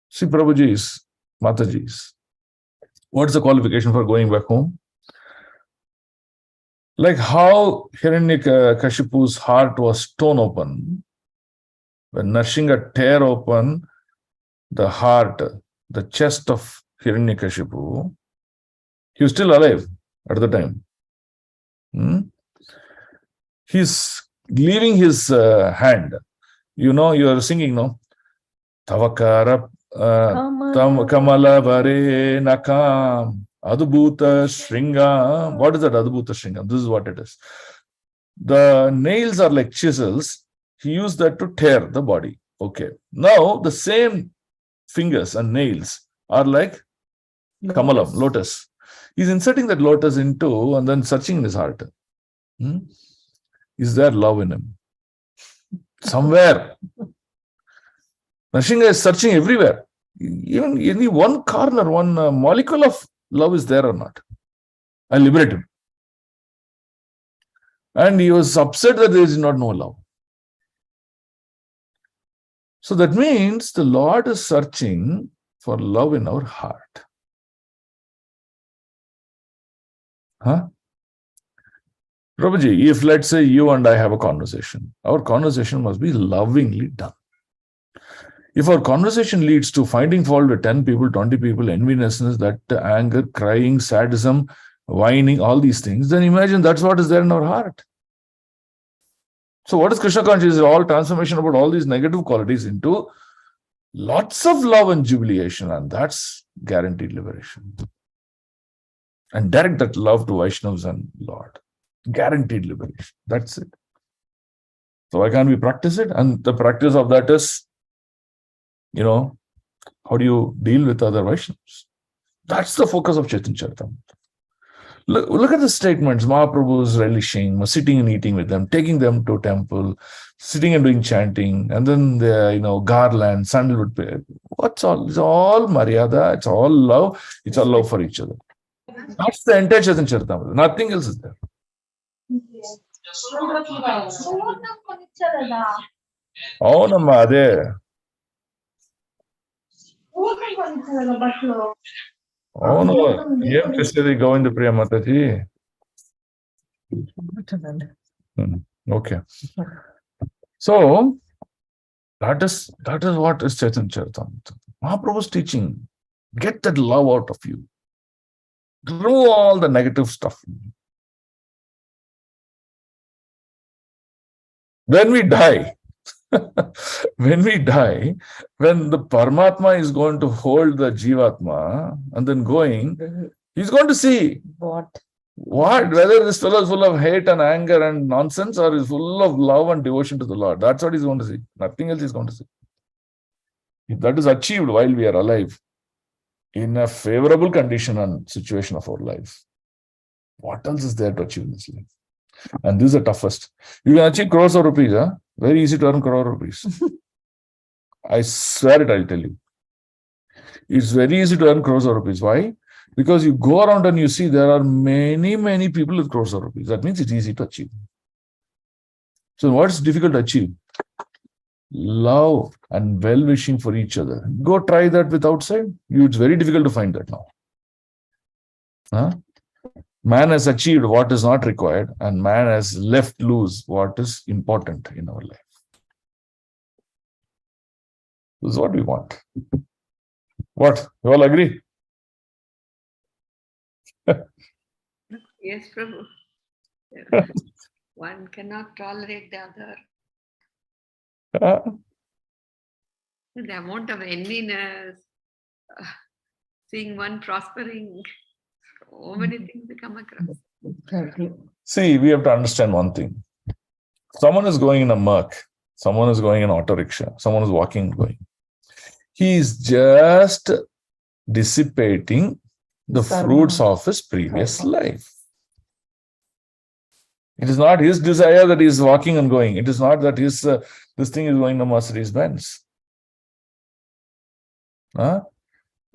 See, Prabhuji's, Mataji's. What's the qualification for going back home? Like how Hiranyakashipu's heart was torn open, when Narsingha tear open the heart, the chest of Hiranyakashipu, he was still alive at the time. He's leaving his hand. You are singing, no? Tavakara Kamala Vare Nakam Adbhuta Shringam. What is that Adbhuta Shringam? This is what it is. The nails are like chisels. He used that to tear the body. Okay. Now the same fingers and nails are like Kamalam, lotus. He's inserting that lotus into and then searching in his heart. Is there love in him? Somewhere. Narsingha is searching everywhere. Even any one corner, one molecule of love is there or not. I liberate him. And he was upset that there is not no love. So that means the Lord is searching for love in our heart. Prabhuji, if let's say you and I have a conversation, our conversation must be lovingly done. If our conversation leads to finding fault with 10 people, 20 people, enviousness, that anger, crying, sadism, whining, all these things, then imagine that's what is there in our heart. So what is Krishna consciousness? Is all transformation about all these negative qualities into lots of love and jubilation, and that's guaranteed liberation. And direct that love to Vaishnavas and Lord. Guaranteed liberation. That's it. So why can't we practice it? And the practice of that is, how do you deal with other Vaishnavas? That's the focus of Chaitanya Charitamrita. Look at the statements. Mahaprabhu is relishing, sitting and eating with them, taking them to a temple, sitting and doing chanting, and then the garland, sandalwood. What's all? It's all Maryada. It's all love. It's all love for each other. That's the entire Chaitanya Charitamrita. Nothing else is there. అవునమ్మా అదే అవును ఏం చేసేది Govinda Priya Mataji okay so that is what is Chaitanya Charitamrita. Mahaprabhu's teaching, get that love out of you, remove all the negative stuff. When we die, when the Paramatma is going to hold the Jivatma and then going, he's going to see whether this fellow is full of hate and anger and nonsense or is full of love and devotion to the Lord. That's what he's going to see. Nothing else he's going to see. If that is achieved while we are alive, in a favorable condition and situation of our life, what else is there to achieve in this life? And this is the toughest. You can achieve crores of rupees, huh? Very easy to earn crore rupees. I swear it, I'll tell you. It's very easy to earn crores of rupees. Why? Because you go around and you see there are many, many people with crores of rupees. That means it's easy to achieve. So what's difficult to achieve? Love and well-wishing for each other. Go try that with outside. It's very difficult to find that now. Huh? Man has achieved what is not required, and man has left loose what is important in our life. This is what we want. What? You all agree? Yes, Prabhu. One cannot tolerate the other. The amount of enviness, seeing one prospering, so many things we come across. See, we have to understand one thing. Someone is going in a Merc, someone is going in an auto rickshaw, someone is walking and going. He is just dissipating the fruits of his previous life. It is not his desire that he is walking and going. It is not that this thing is going to Mercedes Benz.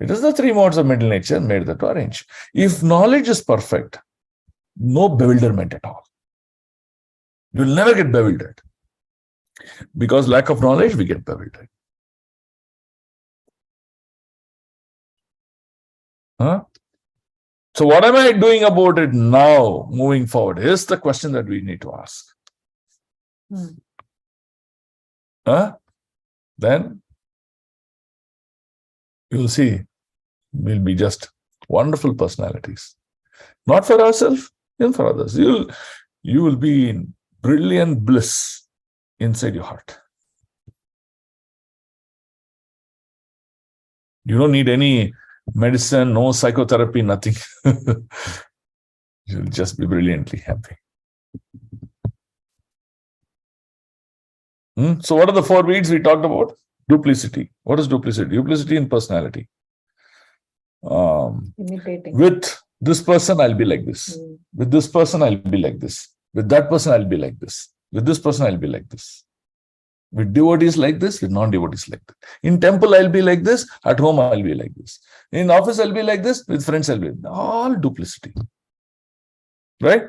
It is the three modes of middle nature made that to arrange. If knowledge is perfect, no bewilderment at all. You will never get bewildered. Because lack of knowledge, we get bewildered. So what am I doing about it now, moving forward? Here's the question that we need to ask. Then you'll see we'll be just wonderful personalities. Not for ourselves, even for others. You will be in brilliant bliss inside your heart. You don't need any medicine, no psychotherapy, nothing. You'll just be brilliantly happy. So what are the four weeds we talked about? Duplicity. What is duplicity? Duplicity in personality. Imitating. With this person, I'll be like this. With this person, I'll be like this. With that person, I'll be like this. With this person, I'll be like this. With devotees like this, with non-devotees like that. In temple, I'll be like this. At home, I'll be like this. In office, I'll be like this. With friends, I'll be like this. All duplicity. Right?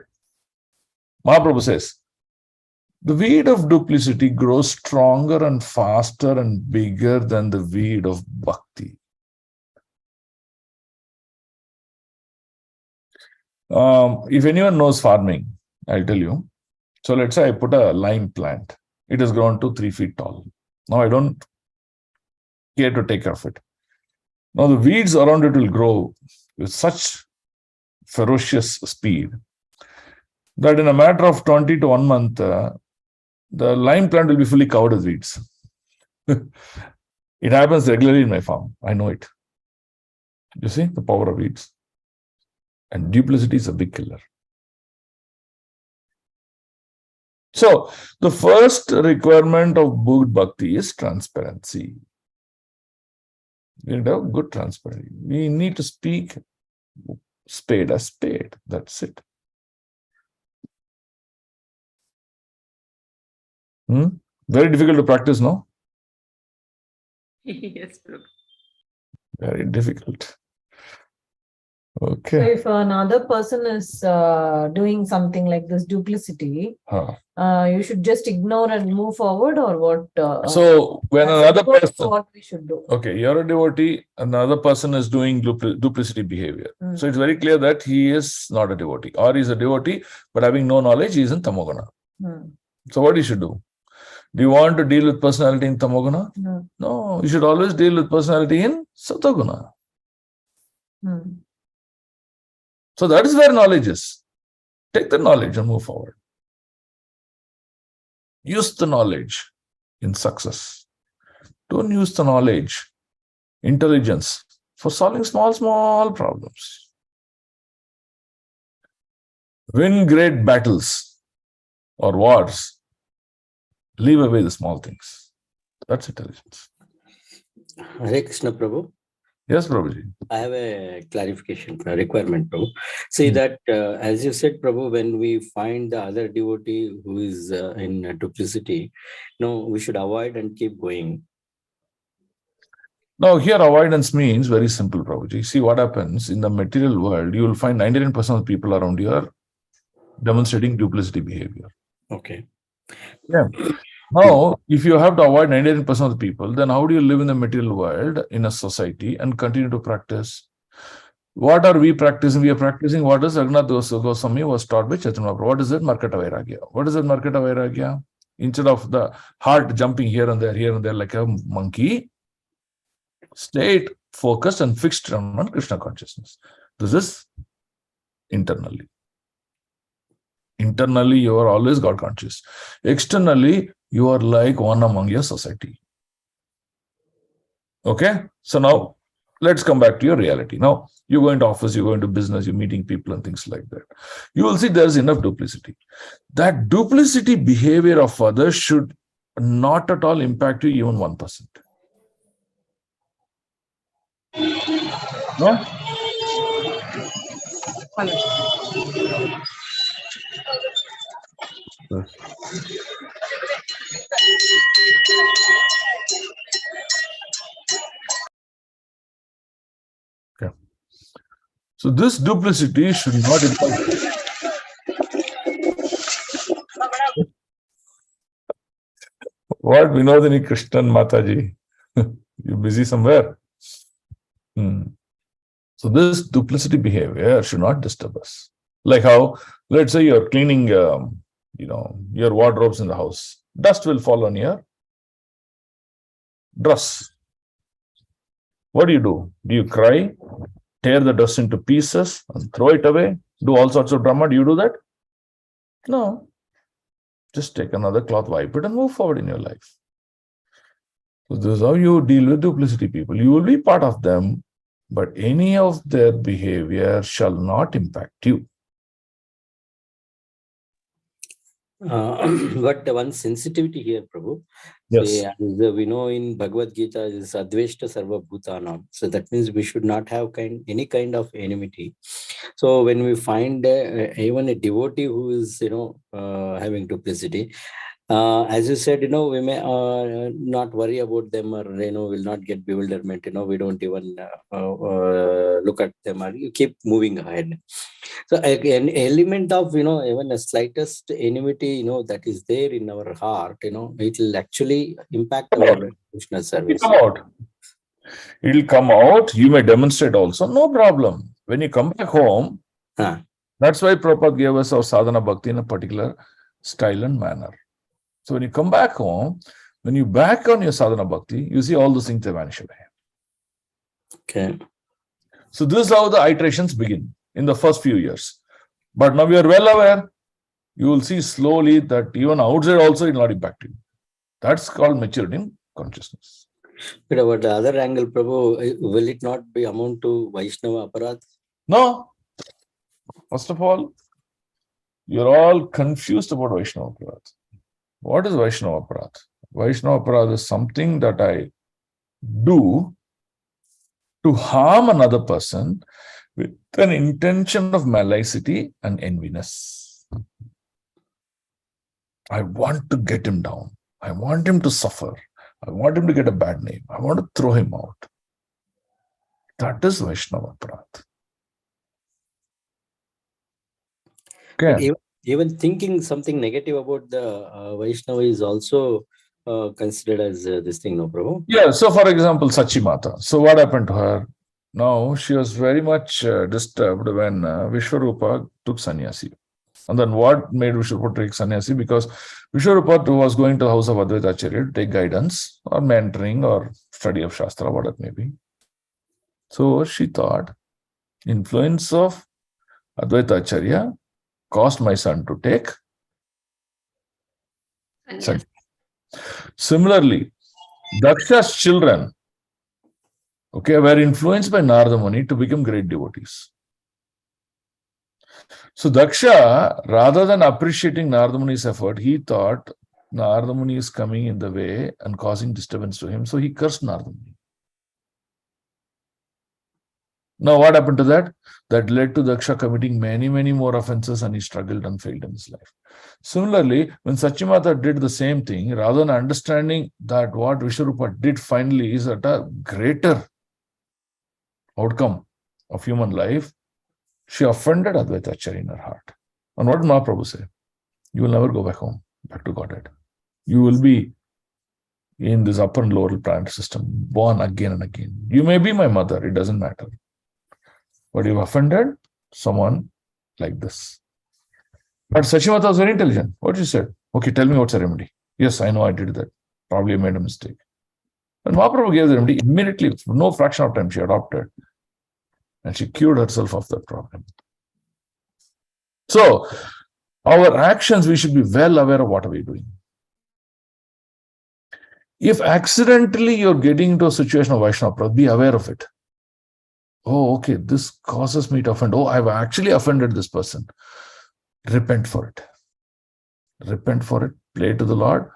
Mahaprabhu says, the weed of duplicity grows stronger and faster and bigger than the weed of bhakti. If anyone knows farming, I'll tell you. So let's say I put a lime plant. It has grown to 3 feet tall. Now I don't care to take care of it. Now the weeds around it will grow with such ferocious speed that in a matter of 20 to 1 month, the lime plant will be fully covered with weeds. It happens regularly in my farm. I know it. You see the power of weeds. And duplicity is a big killer. So the first requirement of good bhakti is transparency. We need to have good transparency. We need to speak spade as spade. That's it. Very difficult to practice, no? Yes, Prabhu. Very difficult. So Okay. if another person is doing something like this duplicity, you should just ignore and move forward, or what? So when another person, what we should do? okay, you're a devotee, another person is doing duplicity behavior. So it's very clear that he is not a devotee, or he's a devotee, but having no knowledge, he is in Tamoguna. So what you should do? Do you want to deal with personality in Tamoguna? No. No, you should always deal with personality in Satoguna. So that is where knowledge is. Take the knowledge and move forward. Use the knowledge in success. Don't use the knowledge, intelligence, for solving small problems. Win great battles or wars. Leave away the small things. That's intelligence. Hare Krishna, Prabhu. Yes, Prabhuji. I have a clarification, a requirement, Prabhu. See that, as you said, Prabhu, when we find the other devotee who is in duplicity, no, we should avoid and keep going. Now, here avoidance means very simple, Prabhuji. See what happens in the material world, you will find 99% of people around you are demonstrating duplicity behavior. Okay. Yeah. Now, if you have to avoid 99% of the people, then how do you live in the material world, in a society, and continue to practice? What are we practicing? We are practicing what is Raghunath Goswami was taught by Chaitanya Mahaprabhu. What is it? Marketa Vairagya. What is it? Marketa Vairagya? Instead of the heart jumping here and there like a monkey, stay focused and fixed on Krishna consciousness. This is internally. Internally, you are always God conscious. Externally, you are like one among your society. Okay? So now, let's come back to your reality. Now, you go into office, you go into business, you're meeting people and things like that. You will see there's enough duplicity. That duplicity behavior of others should not at all impact you even 1%. No? Okay. So this duplicity should not impact. What Vinodini Krishnan Mataji? You busy somewhere? So this duplicity behavior should not disturb us. Like how, let's say you're cleaning, your wardrobes in the house. Dust will fall on your dress. What do? Do you cry, tear the dust into pieces and throw it away? Do all sorts of drama? Do you do that? No. Just take another cloth, wipe it and move forward in your life. So this is how you deal with duplicity people. You will be part of them, but any of their behavior shall not impact you. But one sensitivity here, Prabhu. Yes. See, as we know in Bhagavad Gita is Adveshta Sarva Bhutanam. So that means we should not have any kind of enmity. So when we find even a devotee who is, having duplicity, as you said, we may not worry about them, or will not get bewilderment. We don't even look at them, or you keep moving ahead. So an element of even a slightest enmity that is there in our heart, it will actually impact our Krishna service. It'll come out. You may demonstrate also, no problem. When you come back home, that's why Prabhupada gave us our sadhana bhakti in a particular style and manner. So when you come back home, when you back on your sadhana bhakti, you see all those things vanish away. Okay. So this is how the iterations begin in the first few years. But now we are well aware. you will see slowly that even outside also it will not impact you. That's called maturity in consciousness. But about the other angle, Prabhu, will it not be amount to Vaishnava aparadh? No. First of all, you're all confused about Vaishnava aparadh. What is Vaishnava aparadh? Vaishnava aparadh is something that I do to harm another person with an intention of malicity and enviness. I want to get him down. I want him to suffer. I want him to get a bad name. I want to throw him out. That is Vaishnava aparadh. Okay. Even thinking something negative about the Vaishnava is also considered as this thing, no, Prabhu? Yeah, so for example, Sachi Mata. So what happened to her? Now, she was very much disturbed when Vishwarupa took sannyasi. And then what made Vishwarupa take sannyasi? Because Vishwarupa was going to the house of Advaita Acharya to take guidance or mentoring or study of Shastra, what it may be. So she thought, influence of Advaita Acharya caused my son to take sannyasi. Similarly, Daksha's children, were influenced by Narada Muni to become great devotees. So Daksha, rather than appreciating Narada Muni's effort, he thought Narada Muni is coming in the way and causing disturbance to him. So he cursed Narada Muni. Now what happened to that? That led to Daksha committing many, many more offenses, and he struggled and failed in his life. Similarly, when Sachimata did the same thing, rather than understanding that what Vishwarupa did finally is at a greater outcome of human life, she offended Advaita Acharya in her heart. And what did Mahaprabhu say? You will never go back home, back to Godhead. You will be in this upper and lower planet system, born again and again. You may be my mother, it doesn't matter. But you've offended someone like this. But Sachimata was very intelligent. What she said? Okay, tell me what's the remedy. Yes, I know I did that. Probably I made a mistake. And Mahaprabhu gave the remedy immediately, no fraction of time she adopted. And she cured herself of that problem. So, our actions, we should be well aware of what are we doing. If accidentally you're getting into a situation of Vaishnava, be aware of it. Oh, okay, this causes me to offend. Oh, I've actually offended this person. Repent for it. Repent for it. Pray to the Lord.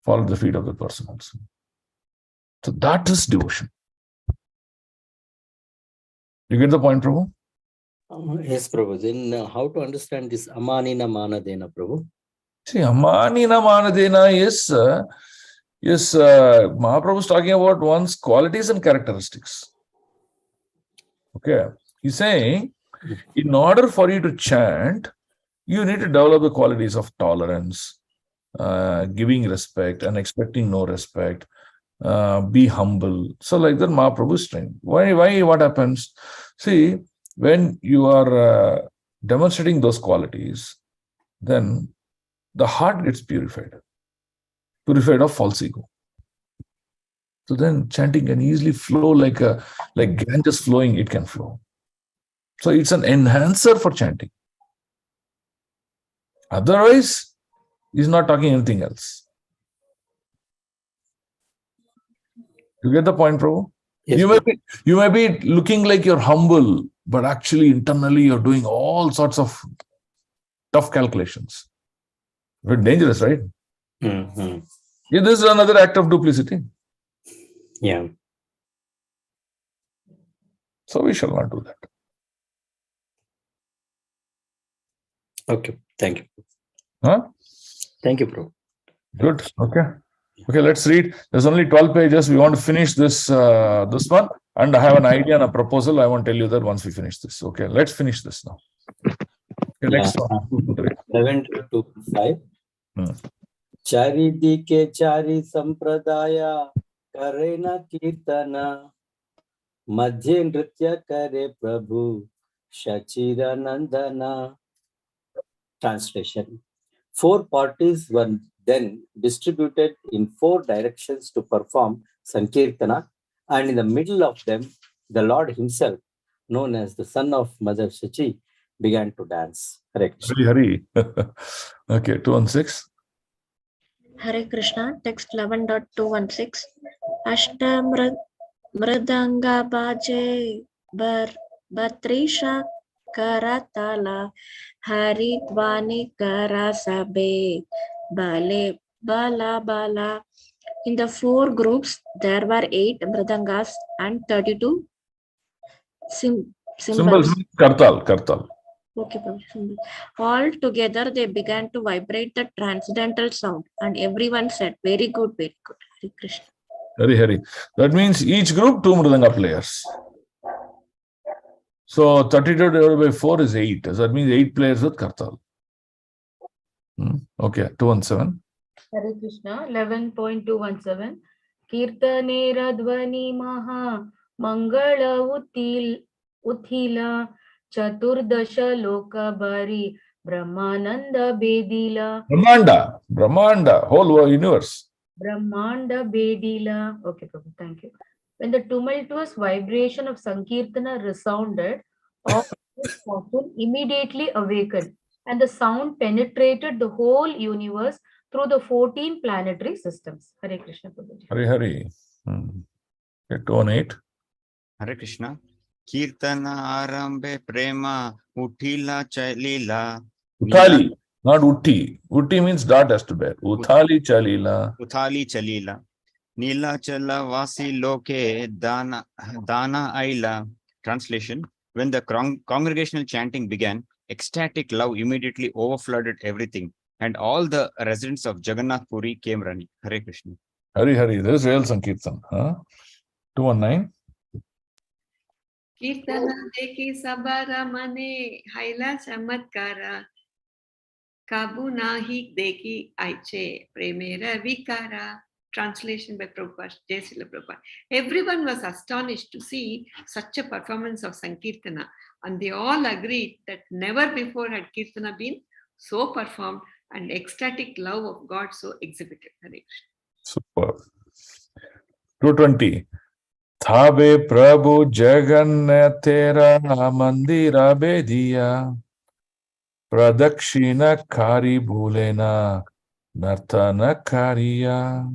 Follow the feet of the person also. So that is devotion. You get the point, Prabhu? Yes, Prabhu. Then how to understand this Amanina Manadena, Prabhu? See, Amanina Manadena is Mahaprabhu is talking about one's qualities and characteristics. Okay. He's saying, in order for you to chant, you need to develop the qualities of tolerance, giving respect and expecting no respect, be humble. So like that, Mahaprabhu is trained. Why? What happens? See, when you are demonstrating those qualities, then the heart gets purified of false ego. So then chanting can easily flow like Ganges flowing, it can flow. So it's an enhancer for chanting. Otherwise, he's not talking anything else. You get the point, Prabhu? Yes, you may be looking like you're humble, but actually internally you're doing all sorts of tough calculations. Very dangerous, right? Mm-hmm. Yeah, this is another act of duplicity. Yeah. So we shall not do that. Okay. Thank you. Huh? Thank you, Prabhu. Good. Okay, let's read. There's only 12 pages. We want to finish this one. And I have an idea and a proposal. I won't tell you that once we finish this. Okay, let's finish this now. Okay, next one. 11 to 5. Charidi ke chari sampradaya karena kirtana Madhya nritya kare Prabhu Shachira Nandana. Translation. 4 parties were then distributed in 4 directions to perform Sankirtana, and in the middle of them, the Lord himself, known as the son of Mother Shachi, began to dance. Hare Krishna. Hari. Okay, 216. Hare Krishna, text 11.216. Ashta Mridanga Baje Batrisha Karatala Hari Dvani Karasabe Bale Bala Bala. In the four groups, there were 8 mridangas and 32 cymbals. Kartal. Okay, Prabhu. All together, they began to vibrate the transcendental sound, and everyone said, "Very good, very good." Hare Krishna. Hari. That means each group 2 mridanga players. So 32 divided by 4 is 8. So that means 8 players with kartal. Okay, 217. Hare Krishna, 11.217. Kirtanera Dvani Maha Mangala Uthila Chaturdasha Loka Bari Brahmananda Bedila. Brahmanda, whole universe. Brahmanda Bedila. Okay, Prabhu, thank you. When the tumultuous vibration of Sankirtana resounded, all this fortune immediately awakened, and the sound penetrated the whole universe through the 14 planetary systems. Hare Krishna, Prabhu. Hari. Okay, 218. Hare Krishna. Kirtana Arambe Prema Utila Chalila. Uthali, not Utti. Utti means dot has to bear. Uthali Chalila. Uthali Chalila. Nila Chala Vasi Loke Dana Aila. Translation. When the congregational chanting began, ecstatic love immediately overflooded everything, and all the residents of Jagannath Puri came running. Hare Krishna. Hari. This is real Sankirtan. 219. Kirtana deki sabara mane haila chamatkara kabu nahi deki aiche premera vikara. Translation by Prabhupada, Jai Srila Prabhupada. Everyone was astonished to see such a performance of Sankirtana, and they all agreed that never before had Kirtana been so performed and ecstatic love of God so exhibited. Super. 220. Thabe Prabhu Jagannatera Mandira Bediya Pradakshina Kari Bhulena Nartana Kariya.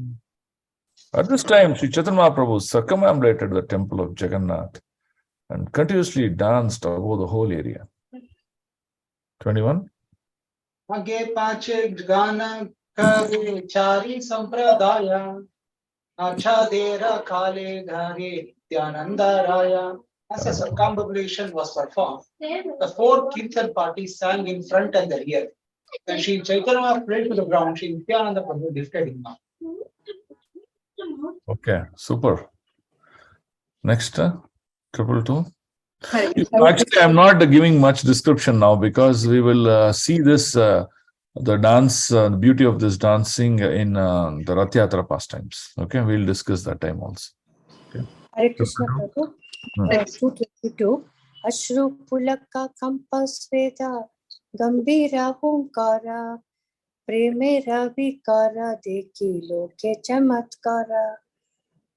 At this time, Sri Chaitanya Mahaprabhu circumambulated the temple of Jagannath and continuously danced over the whole area. 21. Age pache gana kare chari sampradaya acha dera kale ghare Nityananda Raya. As a circumambulation was performed, the 4 Kirtan parties sang in front and the rear. When Sri Chaitanya fell to the ground, Sri Nityananda Prabhu lifted him up. Okay, super. Next, 222. Actually, I'm not giving much description now because we will see this, the dance, the beauty of this dancing in the Rath Yatra pastimes. Okay, we'll discuss that time also. Okay. Hare Krishna Prabhu. 222. Ashru Pulaka Kampasveda Gambira Hunkara Premera Vikara Deki Loke Chamatkara.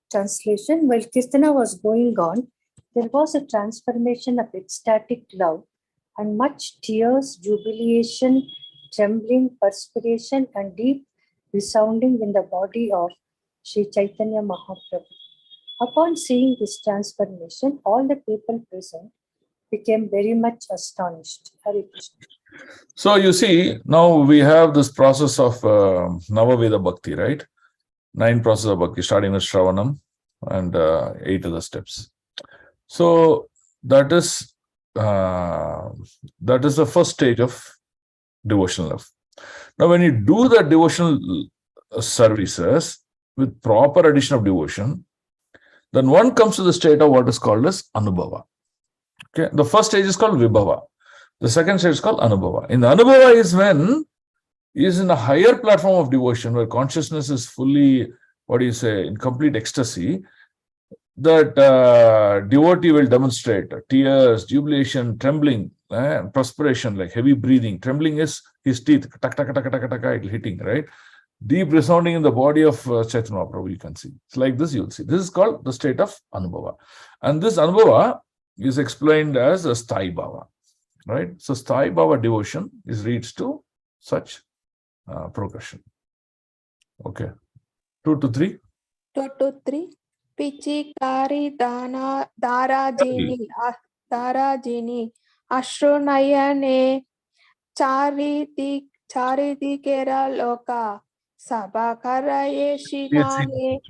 Translation. While Kirtana was going on, there was a transformation of ecstatic love and much tears, jubilation, trembling, perspiration, and deep resounding in the body of Sri Chaitanya Mahaprabhu. Upon seeing this transformation, all the people present became very much astonished. Hare Krishna. So you see, now we have this process of Navaveda Bhakti, right? 9 processes of Bhakti, starting with Shravanam and 8 other steps. So that is the first stage of devotional love. Now, when you do the devotional services with proper addition of devotion, then one comes to the state of what is called as Anubhava. Okay, the first stage is called Vibhava. The second stage is called Anubhava. In the Anubhava is when he is in a higher platform of devotion where consciousness is fully, in complete ecstasy. That devotee will demonstrate tears, jubilation, trembling, perspiration, like heavy breathing. Trembling is his teeth, hitting, right? Deep resounding in the body of Chaitanya Mahaprabhu, you can see. It's like this, you'll see. This is called the state of Anubhava. And this Anubhava is explained as a Sthai Bhava. right? So Sthai Bhava devotion is reached to such progression. Okay. 2 to 3. 2 to 3. Pichikari Darajini Ashrunayane Chariti Kera Loka Sabakaraye Shinane.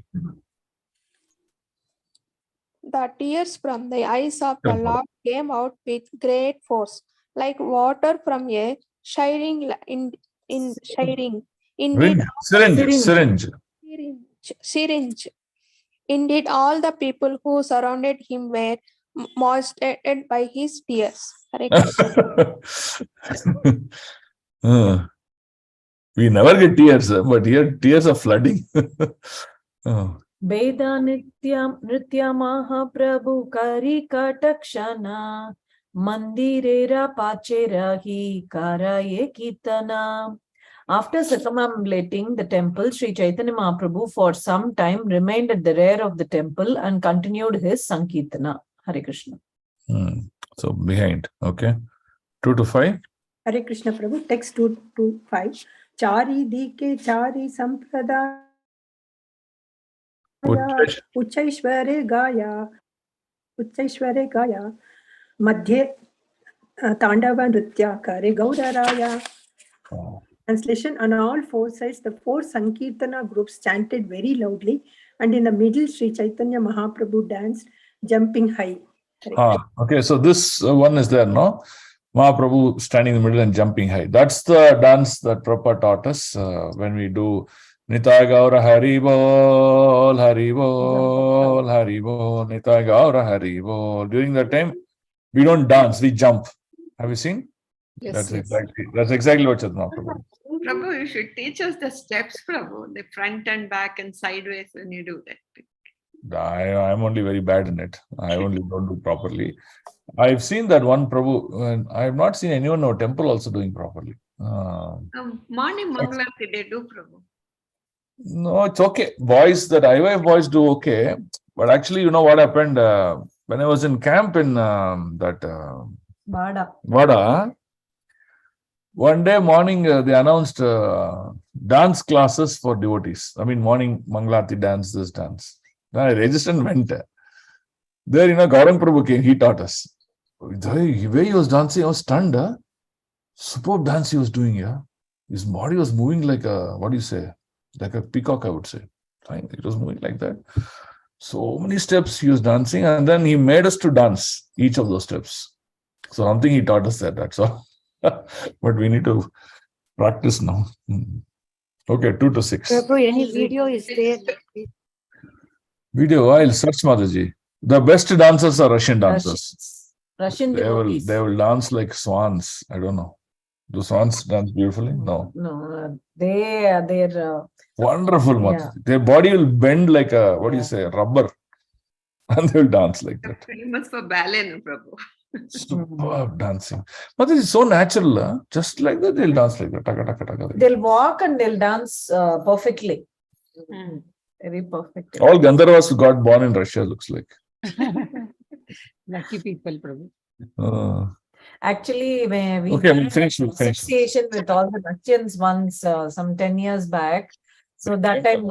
The tears from the eyes of the Lord came out with great force, like water from a shining Indeed, syringe. Indeed, all the people who surrounded him were moistened by his tears. Hare Krishna. We never get tears, but here tears are flooding. Veda Nritya Mahaprabhu Kari Katakshana Mandirera Pachera Hi Karaye Kitana. After circumambulating the temple, Sri Chaitanya Mahaprabhu for some time remained at the rear of the temple and continued his Sankirtana. Hare Krishna. So behind, okay. 2 to 5. Hare Krishna Prabhu, text 2 to 5. Chari dike chari sampradaya Uchaishware Gaya Madhya Tandava Nritya Kare Gauraraya. Translation: on all four sides, the four Sankirtana groups chanted very loudly, and in the middle, Sri Chaitanya Mahaprabhu danced, jumping high. Okay, so this one is there, no? Mahaprabhu standing in the middle and jumping high. That's the dance that Prabhupada taught us when we do Nitai Gaura Hari Bol, Hari Bol, Hari Bol, Nitai Gaura Hari Bol. During that time, we don't dance, we jump. Have you seen? Yes, that's exactly what Chaitanya Prabhu. Prabhu, you should teach us the steps, Prabhu, the front and back and sideways when you do that. I'm only very bad in it. I only don't do properly. I've seen that one Prabhu, and I have not seen anyone in our temple also doing properly. Morning Mangalarti they do, Prabhu. No, it's okay. Boys, that IYF boys do okay. But actually, you know what happened? When I was in camp in Vada, one day morning, they announced dance classes for devotees. I mean, morning Mangalarti dance, this dance. Then I registered and went there. There, Gaurang Prabhu came, he taught us. The way he was dancing, I was stunned. Superb dance he was doing, yeah. His body was moving like a, what do you say? Like a peacock, I would say. It was moving like that. So many steps he was dancing, and then he made us to dance each of those steps. So something he taught us that's all. But we need to practice now. Okay, 2 to 6. Prabhu, any video is there? Video, I'll search, Mataji. The best dancers are Russian dancers. Russian they will dance like swans. I don't know. Do swans dance beautifully? No. No, they're wonderful, yeah. Their body will bend like a, what do you say, rubber. And they'll dance like that. Famous for ballet, no, Prabhu. Superb dancing. But this is so natural. Just like that, they'll dance like that. Taka, taka, taka. They'll walk and they'll dance perfectly. Very perfect. All Gandharvas got born in Russia, looks like. Lucky people, Prabhu. Actually, we had association with all the Russians once, some 10 years back. So that time,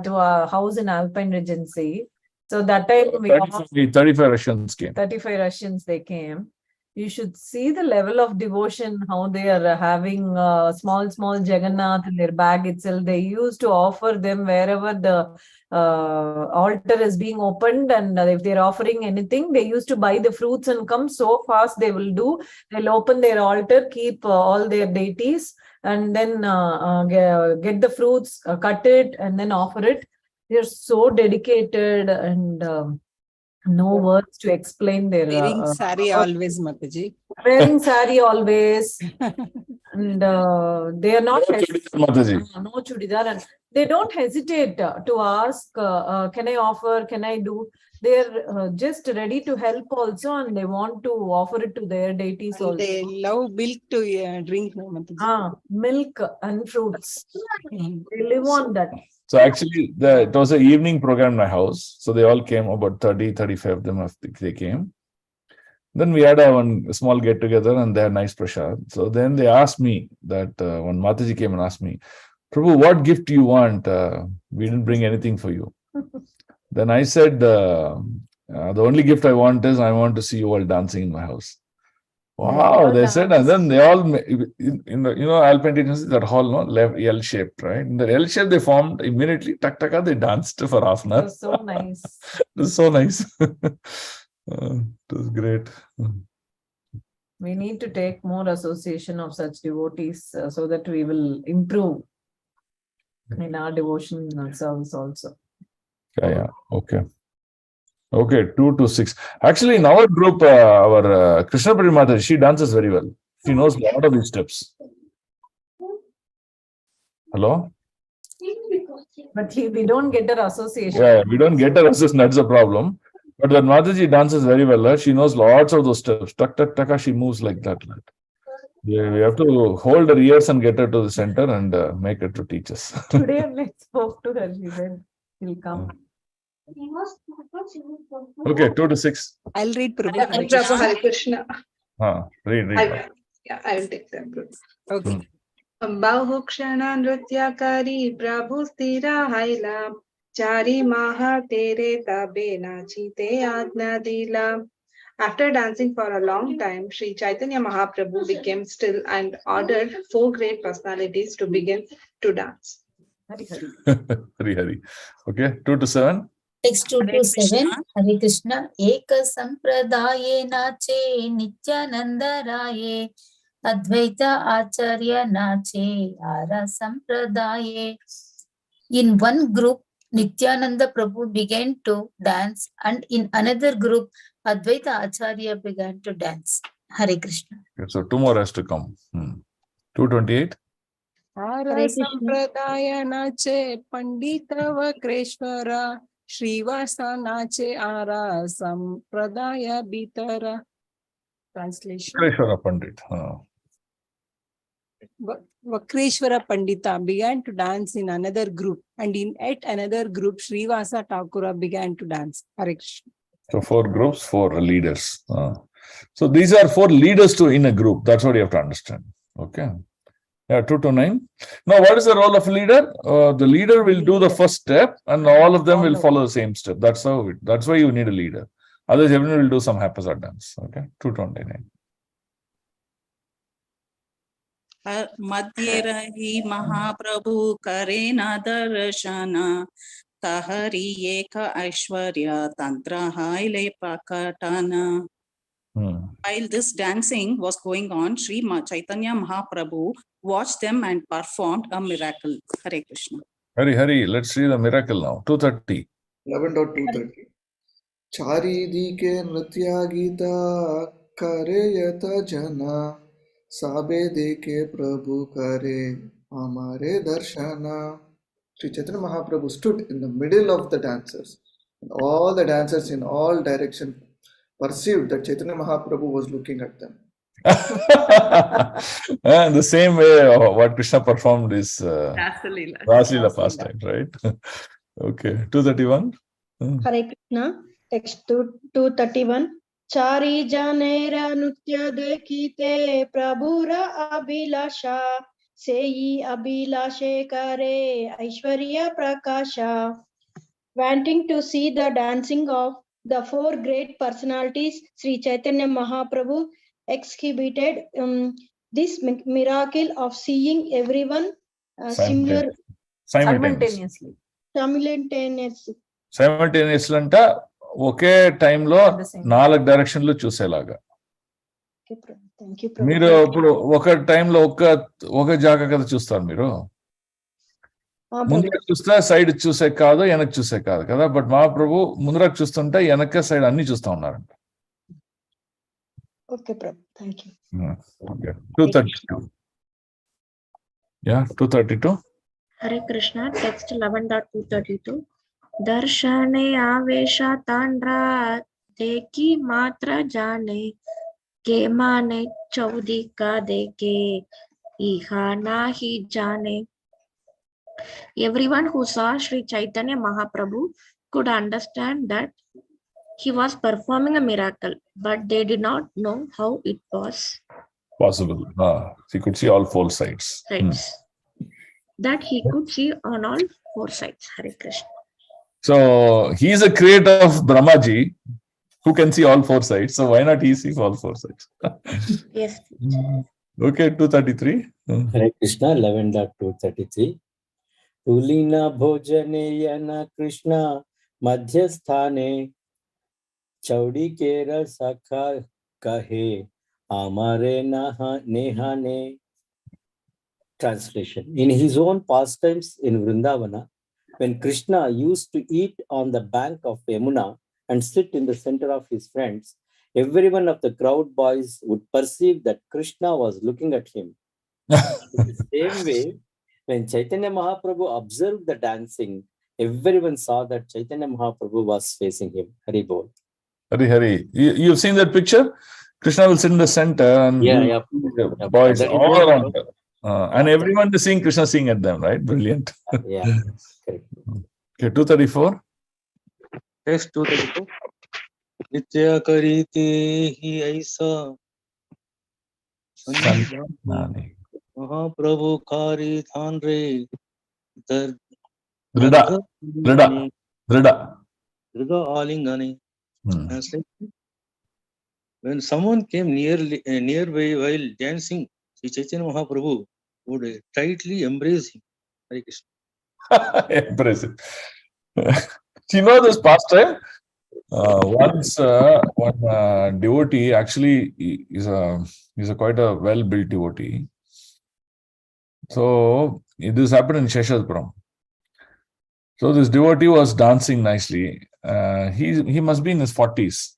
to a house in Alpine Regency. So that time, 35 Russians came. 35 Russians, they came. You should see the level of devotion, how they are having small Jagannath in their bag itself. They used to offer them wherever the altar is being opened, and if they're offering anything, they used to buy the fruits and come so fast. They'll open their altar, keep all their deities, and then get the fruits, cut it, and then offer it. They're so dedicated, and no words to explain their wearing sari always, Mataji. Wearing sari always, and they are not no chudidar, and they don't hesitate to ask, can I offer, can I do? They're just ready to help also, and they want to offer it to their deities also. They love milk to drink, no, Mataji. Milk and fruits. They live on that. So actually, it was an evening program in my house. So they all came, about 30, 35 of them, they came. Then we had one small get together and they had nice prasad. So then they asked me that when Mataji came and asked me, Prabhu, what gift do you want? We didn't bring anything for you. Then I said, the only gift I want is I want to see you all dancing in my house. Wow, they said, and then they all in the Alpine Agency, that hall, no, left L shaped, right? In the L shape, they formed immediately. Taka, they danced for half an hour. It was so nice. It was so nice. It was great. We need to take more association of such devotees so that we will improve in our devotion service also. Yeah. Okay. Okay, 2 to 6. Actually, in our group, our Krishna Parimata, she dances very well. She knows a lot of these steps. Hello? But we don't get her association. Yeah, we don't get her association. That's the problem. But when Mataji dances very well, she knows lots of those steps. Tak, tak, taka, she moves like that. Yeah, we have to hold her ears and get her to the center and make her to teach us. Today I spoke to her. She said she'll come. Okay, 2 to 6. I'll read Prabhu. Prabhu, Hare Krishna. Read. I will take them. Okay. Bahukshana nrutyakari Prabhu stira haila Chari maha tere tabe nachi te ajna dila. After dancing for a long time, Sri Chaitanya Mahaprabhu became still and ordered 4 great personalities to begin to dance. Hari. Okay, 2 to 7. Text 2 to 7. Hare Krishna. Eka sampradaye nache Nityananda raye Advaita acharya nache Ara sampradaye. In one group, Nityananda Prabhu began to dance, and in another group, Advaita Acharya began to dance. Hare Krishna. Okay, so 2 more has to come. 228. Ara sampradaya nache Pandita Vakreshwara Srivasa nache Ara sampradaya bitara. Translation. Vakreshwara Pandit. Vakreshwara Pandita began to dance in another group, and in yet another group, Srivasa Thakura began to dance. Hare Krishna. So 4 groups, 4 leaders. So these are 4 leaders in a group. That's what you have to understand. Okay. Yeah, 2 to 9. Now, what is the role of a leader? The leader will do the first step, and all of them will follow the same step. That's why you need a leader. Otherwise, everyone will do some haphazard dance. Okay. 229. Madhya rahi Mahaprabhu karena darshana tahari eka aishwarya tantra haile pakatana. While this dancing was going on, Sri Chaitanya Mahaprabhu watched them and performed a miracle. Hare Krishna. Hari. Let's see the miracle now. 230. 11.230. Chari dike nritya gita kareyata jana Sabe deke Prabhu kare amare darshana. Sri Chaitanya Mahaprabhu stood in the middle of the dancers. And all the dancers in all directions perceived that Chaitanya Mahaprabhu was looking at them. The same way what Krishna performed is Rasalila pastime, right? Okay. 231. Hare Krishna. Text 231. Chari janera nutya dekite prabhura abhilasha seyi abhilashe kare aishwarya prakasha. Wanting to see the dancing of the 4 great personalities, Sri Chaitanya Mahaprabhu exhibited this miracle of seeing everyone simultaneously. Simultaneously anta ఒకే టైంలో 4 డైరెక్షన్లు చూసేలాగా. మీరు ఇప్పుడు ఒక టైంలో ఒక జాగా కదా చూస్తారు మీరు. ముందుకు చూస్తే సైడ్ చూసే కాదు, వెనక చూసే కాదు కదా. బట్ మహాప్రభు ముందరకు చూస్తుంటే వెనక సైడ్ అన్ని చూస్తా ఉన్నారంట. Okay, Prabhu. Thank you. Okay. 232. Yeah, 232. Hare Krishna. Text 11.232. दर्शने आवेशा तांड्रा देखी मात्रा जाने के माने चौदी का देखे इहा नाही जाने. Everyone who saw Sri Chaitanya Mahaprabhu could understand that He was performing a miracle, but they did not know how it was possible. He could see all four sides. that he could see on all four sides. Hare Krishna. So he is a creator of Brahmaji who can see all four sides. So why not he see all four sides? Yes. Okay, 233. Hare Krishna, 11.233. Tulina bhojaneyana Krishna madhyasthane chaudi kera sakha kahe amare nehane. Translation. In his own pastimes in Vrindavana, when Krishna used to eat on the bank of Yamuna and sit in the center of his friends, everyone of the crowd boys would perceive that Krishna was looking at him. In the same way, when Chaitanya Mahaprabhu observed the dancing, everyone saw that Chaitanya Mahaprabhu was facing him. Hari Bol. Hari. You've seen that picture? Krishna will sit in the center and boys all around. And everyone is seeing Krishna sing at them, right? Brilliant. Yeah, correct. Okay, 234. Text 234. Nitya karite hi aisa Mahaprabhu kari thanre Drida alingani. When someone came nearby while dancing, Sri Chaitanya Mahaprabhu would tightly embrace him. Hare Krishna. Embrace it. You know this pastime? Once one devotee actually is a quite a well-built devotee. So this happened in Sheshadpuram. So this devotee was dancing nicely. He must be in his 40s.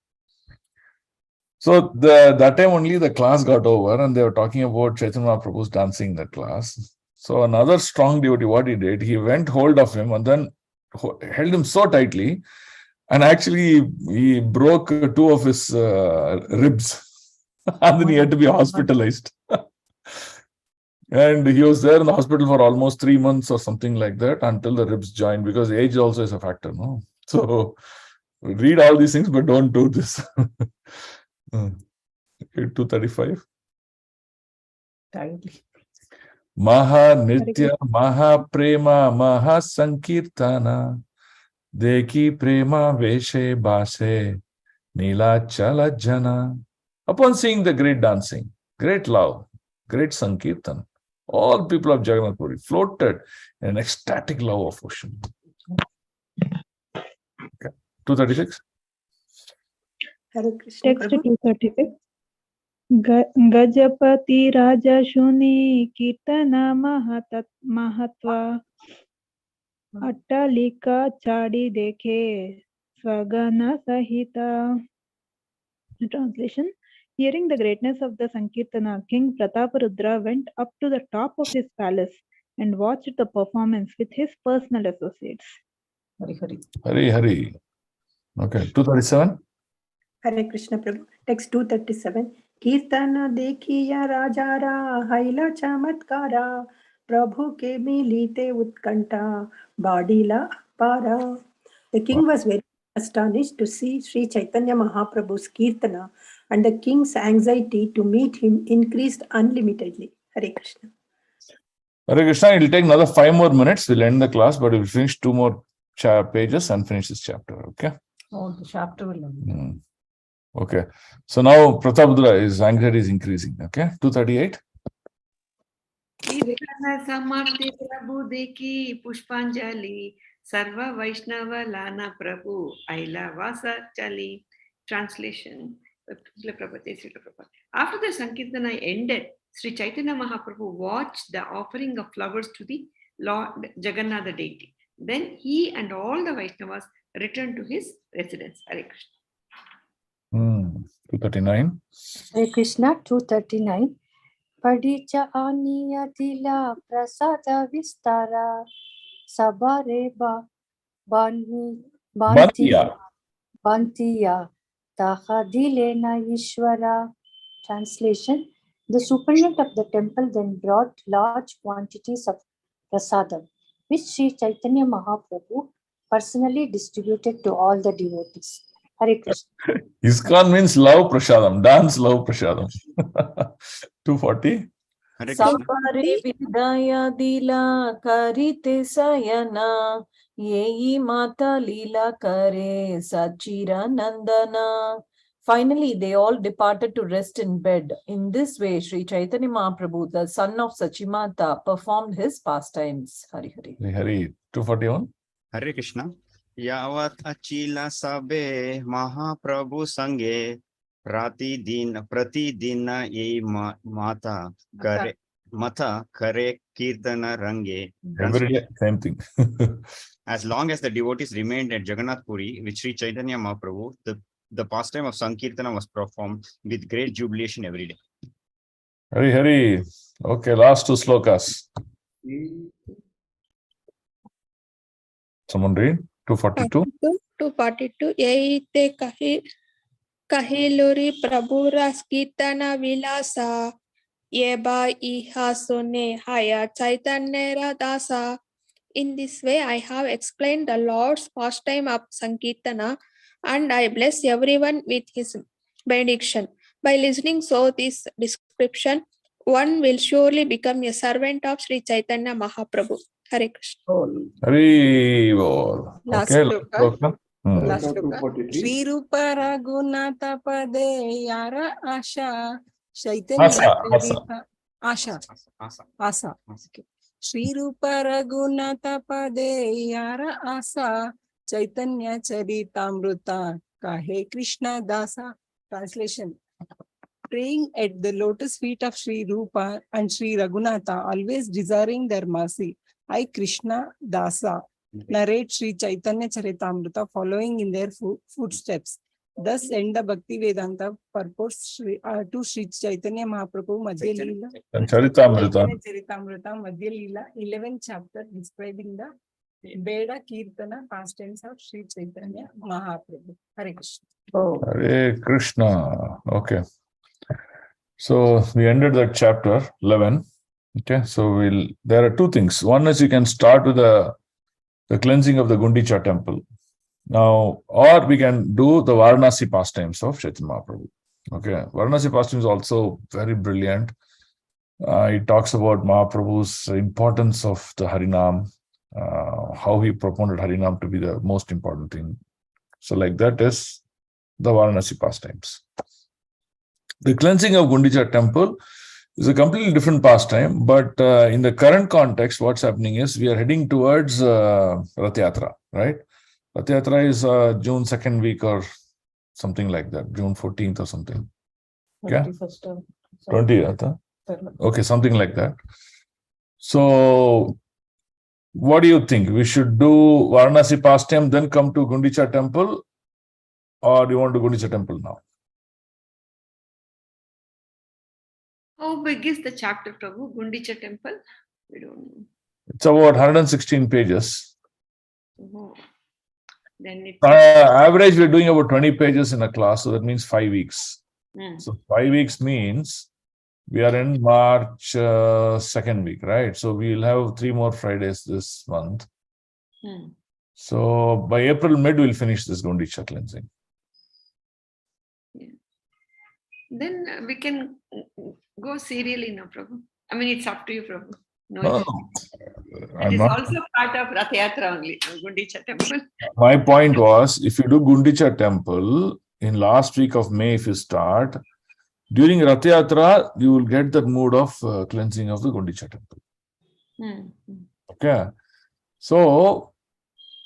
So that time only the class got over and they were talking about Chaitanya Mahaprabhu's dancing in that class. So another strong devotee, what he did, he went hold of him and then held him so tightly, and actually he broke two of his ribs, and then he had to be hospitalized. And he was there in the hospital for almost 3 months or something like that until the ribs joined, because age also is a factor, no? So read all these things, but don't do this. 235. Maha Nitya, Maha Prema, Maha Sankirtana, Deki Prema Veshe Base, Nila Chala Jana. Upon seeing the great dancing, great love, great Sankirtan, all people of Jagannath Puri floated in an ecstatic love of ocean. Okay. 236. Text 236. Gajapati Raja Shuni Kirtana Mahatva Attalika Chadi Dekhe Swagana Sahita. Translation. Hearing the greatness of the Sankirtana, King Prataparudra went up to the top of his palace and watched the performance with his personal associates. Hari. Okay, 237. Hare Krishna Prabhu. Text 237. Kirtana dekhiya rajara haila chamatkara Prabhu ke milite utkanta badila para. The king was very astonished to see Sri Chaitanya Mahaprabhu's Kirtana, and the king's anxiety to meet him increased unlimitedly. Hare Krishna. Hare Krishna, it will take another 5 more minutes. We'll end the class, but we'll finish 2 more pages and finish this chapter. Okay? Oh, the chapter will end. Okay. So now Prataparudra, his anxiety is increasing. Okay? 238. Samarthi Prabhu Deki Pushpanjali Sarva Vaishnava Lana Prabhu Aila Vasa Chali. Translation. After the Sankirtana ended, Sri Chaitanya Mahaprabhu watched the offering of flowers to the Lord Jagannatha deity. Then he and all the Vaishnavas returned to his residence. Hare Krishna. 239. Hare Krishna, 239. Padicha aniya dila prasada vistara sabareba bantiya tahadilena ishvara. Translation. The superintendent of the temple then brought large quantities of prasadam, which Sri Chaitanya Mahaprabhu personally distributed to all the devotees. Hare Krishna. ISKCON means love prasadam, dance love prasadam. 240. Sapari Vidaya Dila Karite Sayana Yeyi Mata Lila Kare Sachira Nandana. Finally, they all departed to rest in bed. In this way, Sri Chaitanya Mahaprabhu, the son of Sachimata, performed his pastimes. Hari Hari. Hari. 241. Hare Krishna. Yavat achila sabe Mahaprabhu sange pratidina ye mata kare kirtana range. Every day, same thing. As long as the devotees remained at Jagannath Puri with Sri Chaitanya Mahaprabhu, the pastime of Sankirtana was performed with great jubilation every day. Hari Hari. Okay, last two slokas. Someone read? 242. 242. Yeite kahiluri prabhura skitana vilasa yeba iha sune haya chaitanya dasa. In this way, I have explained the Lord's pastime of Sankirtana, and I bless everyone with his benediction. By listening so this description, one will surely become a servant of Sri Chaitanya Mahaprabhu. Hare Krishna. Hari Bol. Last Okay, sloka. Hmm. Last sloka. Shri Rupa Raghunatha Pade Yara Asha Chaitanya Charita Asha. Asa. Okay. Shri Rupa Raghunatha Pade Yara Asa Chaitanya Charitamrita Kahe Krishna Dasa. Translation. Praying at the lotus feet of Sri Rupa and Sri Raghunatha, always desiring their mercy, I Krishna Dasa narrate Sri Chaitanya Charitamrita following in their footsteps. Thus end the Bhakti Vedanta purports to Sri Chaitanya Mahaprabhu Madhya Lila. Charitamrita. Charitamrita Madhya Lila, 11th chapter describing the Veda Kirtana pastimes of Sri Chaitanya Mahaprabhu. Hare Krishna. Hare Krishna. Okay. So we ended that chapter 11. Okay. So there are two things. One is you can start with the cleansing of the Gundicha temple. Now, or we can do the Varanasi pastimes of Chaitanya Mahaprabhu. Okay. Varanasi pastimes is also very brilliant. It talks about Mahaprabhu's importance of the Harinam, how he proponed Harinam to be the most important thing. So like that is the Varanasi pastimes. The cleansing of Gundicha temple is a completely different pastime, but in the current context, what's happening is we are heading towards Rath Yatra, right? Rath Yatra is June 2nd week or something like that, June 14th or something. Okay? 20th. Okay, something like that. So, what do you think? We should do Varanasi pastime, then come to Gundicha temple, or do you want to Gundicha temple now? How big is the chapter, Prabhu? Gundicha temple? We don't know. It's about 116 pages. Oh. Then it's average, we're doing about 20 pages in a class, so that means 5 weeks. So 5 weeks means we are in March 2nd week, right? So we'll have 3 more Fridays this month. So by April mid, we'll finish this Gundicha cleansing. Yeah. Then we can go serially now, Prabhu. I mean, it's up to you, Prabhu. No. It is also part of Rath Yatra only, Gundicha temple. My point was, if you do Gundicha temple in last week of May, if you start, during Rath Yatra, you will get the mood of cleansing of the Gundicha temple. Okay. So,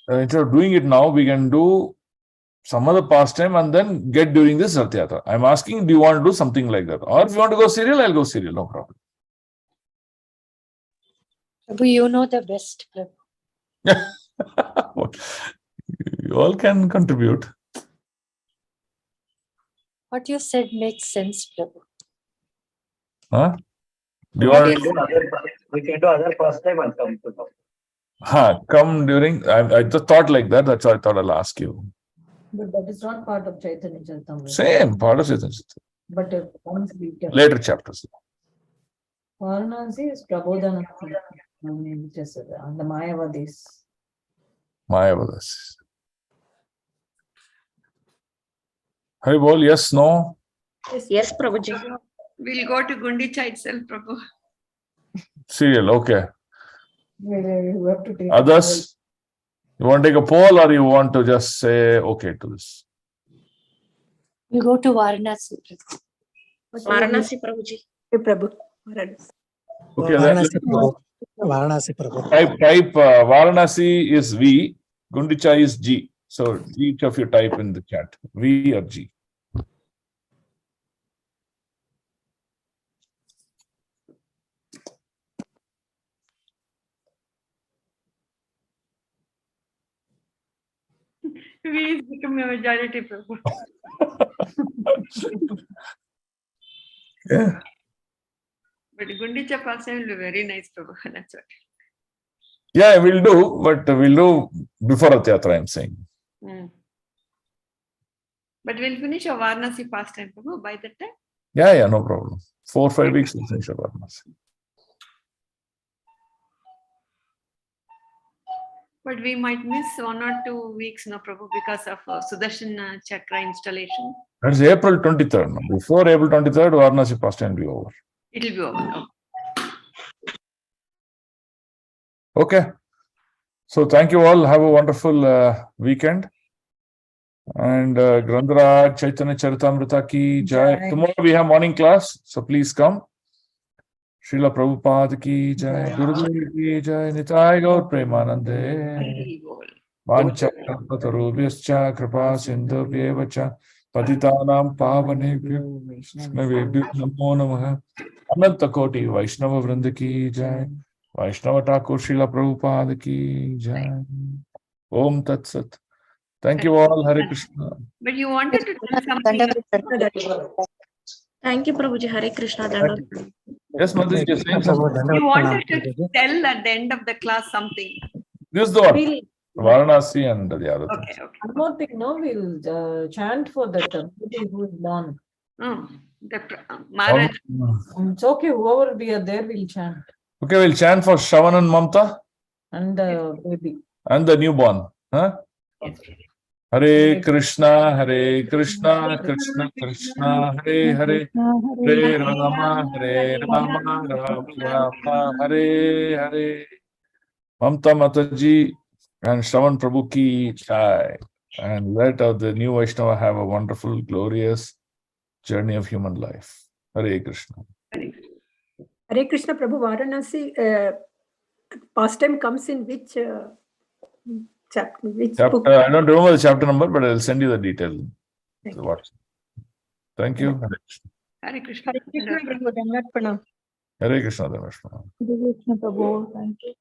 instead of doing it now, we can do some other pastime and then get during this Rath Yatra. I'm asking, do you want to do something like that? Or if you want to go serial, I'll go serial, no problem. Prabhu, you know the best, Prabhu. You all can contribute. What you said makes sense, Prabhu. Huh? Do you want we can do other pastime and come to know. Come during, I just thought like that. That's why I thought I'll ask you. But that is not part of Chaitanya Charitamrita. Same, part of Chaitanya Charitamrita. But if once we can. Later chapters. Varanasi is Prabodhana, which is the Mayavadis. Mayavadis. Hari bol, yes, no? Yes, Prabhuji. We'll go to Gundicha itself, Prabhu. Serial, okay. You have to take Others? You want to take a poll or you want to just say okay to this? We'll go to Varanasi. Varanasi, Prabhuji. Prabhu. Varanasi. Okay, Varanasi Prabhu. Varanasi Prabhu. Type Varanasi is V, Gundicha is G. So each of you type in the chat, V or G. We is becoming a majority, Prabhu. Yeah. But Gundicha pastime will be very nice, Prabhu. That's what. Yeah, we'll do, but we'll do before Rath Yatra, I'm saying. But we'll finish our Varanasi pastime, Prabhu, by that time. Yeah, no problem. 4 or 5 weeks we'll finish our Varanasi. But we might miss 1 or 2 weeks, no, Prabhu, because of Sudarshan Chakra installation. That's April 23rd. No? Before April 23rd, Varanasi pastime will be over. It will be over. Okay. So thank you all. Have a wonderful weekend. And Grandharaj, Caitanya Charitamrita ki jai. Tomorrow we have morning class, so please come. Srila Prabhupada ki jai. Gurudev ki jai. Nitai Gaur Premanande. Vancha Kalpatarubhyascha Kripa Sindhubhyevacha Patitanam Pavanebhyo Vaishnavebhyo Namo Namaha. Ananta Koti Vaishnava Vrinda ki jai. Vaishnava Thakur Srila Prabhupada ki jai. Om Tat Sat. Thank you all. Hare Krishna. But you wanted to tell something. Thank you, Prabhuji. Hare Krishna. Yes, Madhya, you're saying something. You wanted to tell at the end of the class something. This is the one. Varanasi and the other thing. Okay. One more thing, no, we'll chant for that devotee who is born. Maharaj. It's okay, whoever we are there, we'll chant. Okay, we'll chant for Shravan and Mamta. And the baby. And the newborn. Huh? Hare Krishna, Hare Krishna, Krishna Krishna, Hare Hare, Hare Rama, Rama Rama, Hare Hare. Mamta Mataji and Shravan Prabhu ki jai. And let the new Vaishnava have a wonderful, glorious journey of human life. Hare Krishna. Hare Krishna Prabhu. Varanasi pastime comes in which chapter? Which book? I don't remember the chapter number, but I'll send you the detail. Thank you. Hare Krishna. Hare Krishna. Hare Krishna Prabhu. Thank you.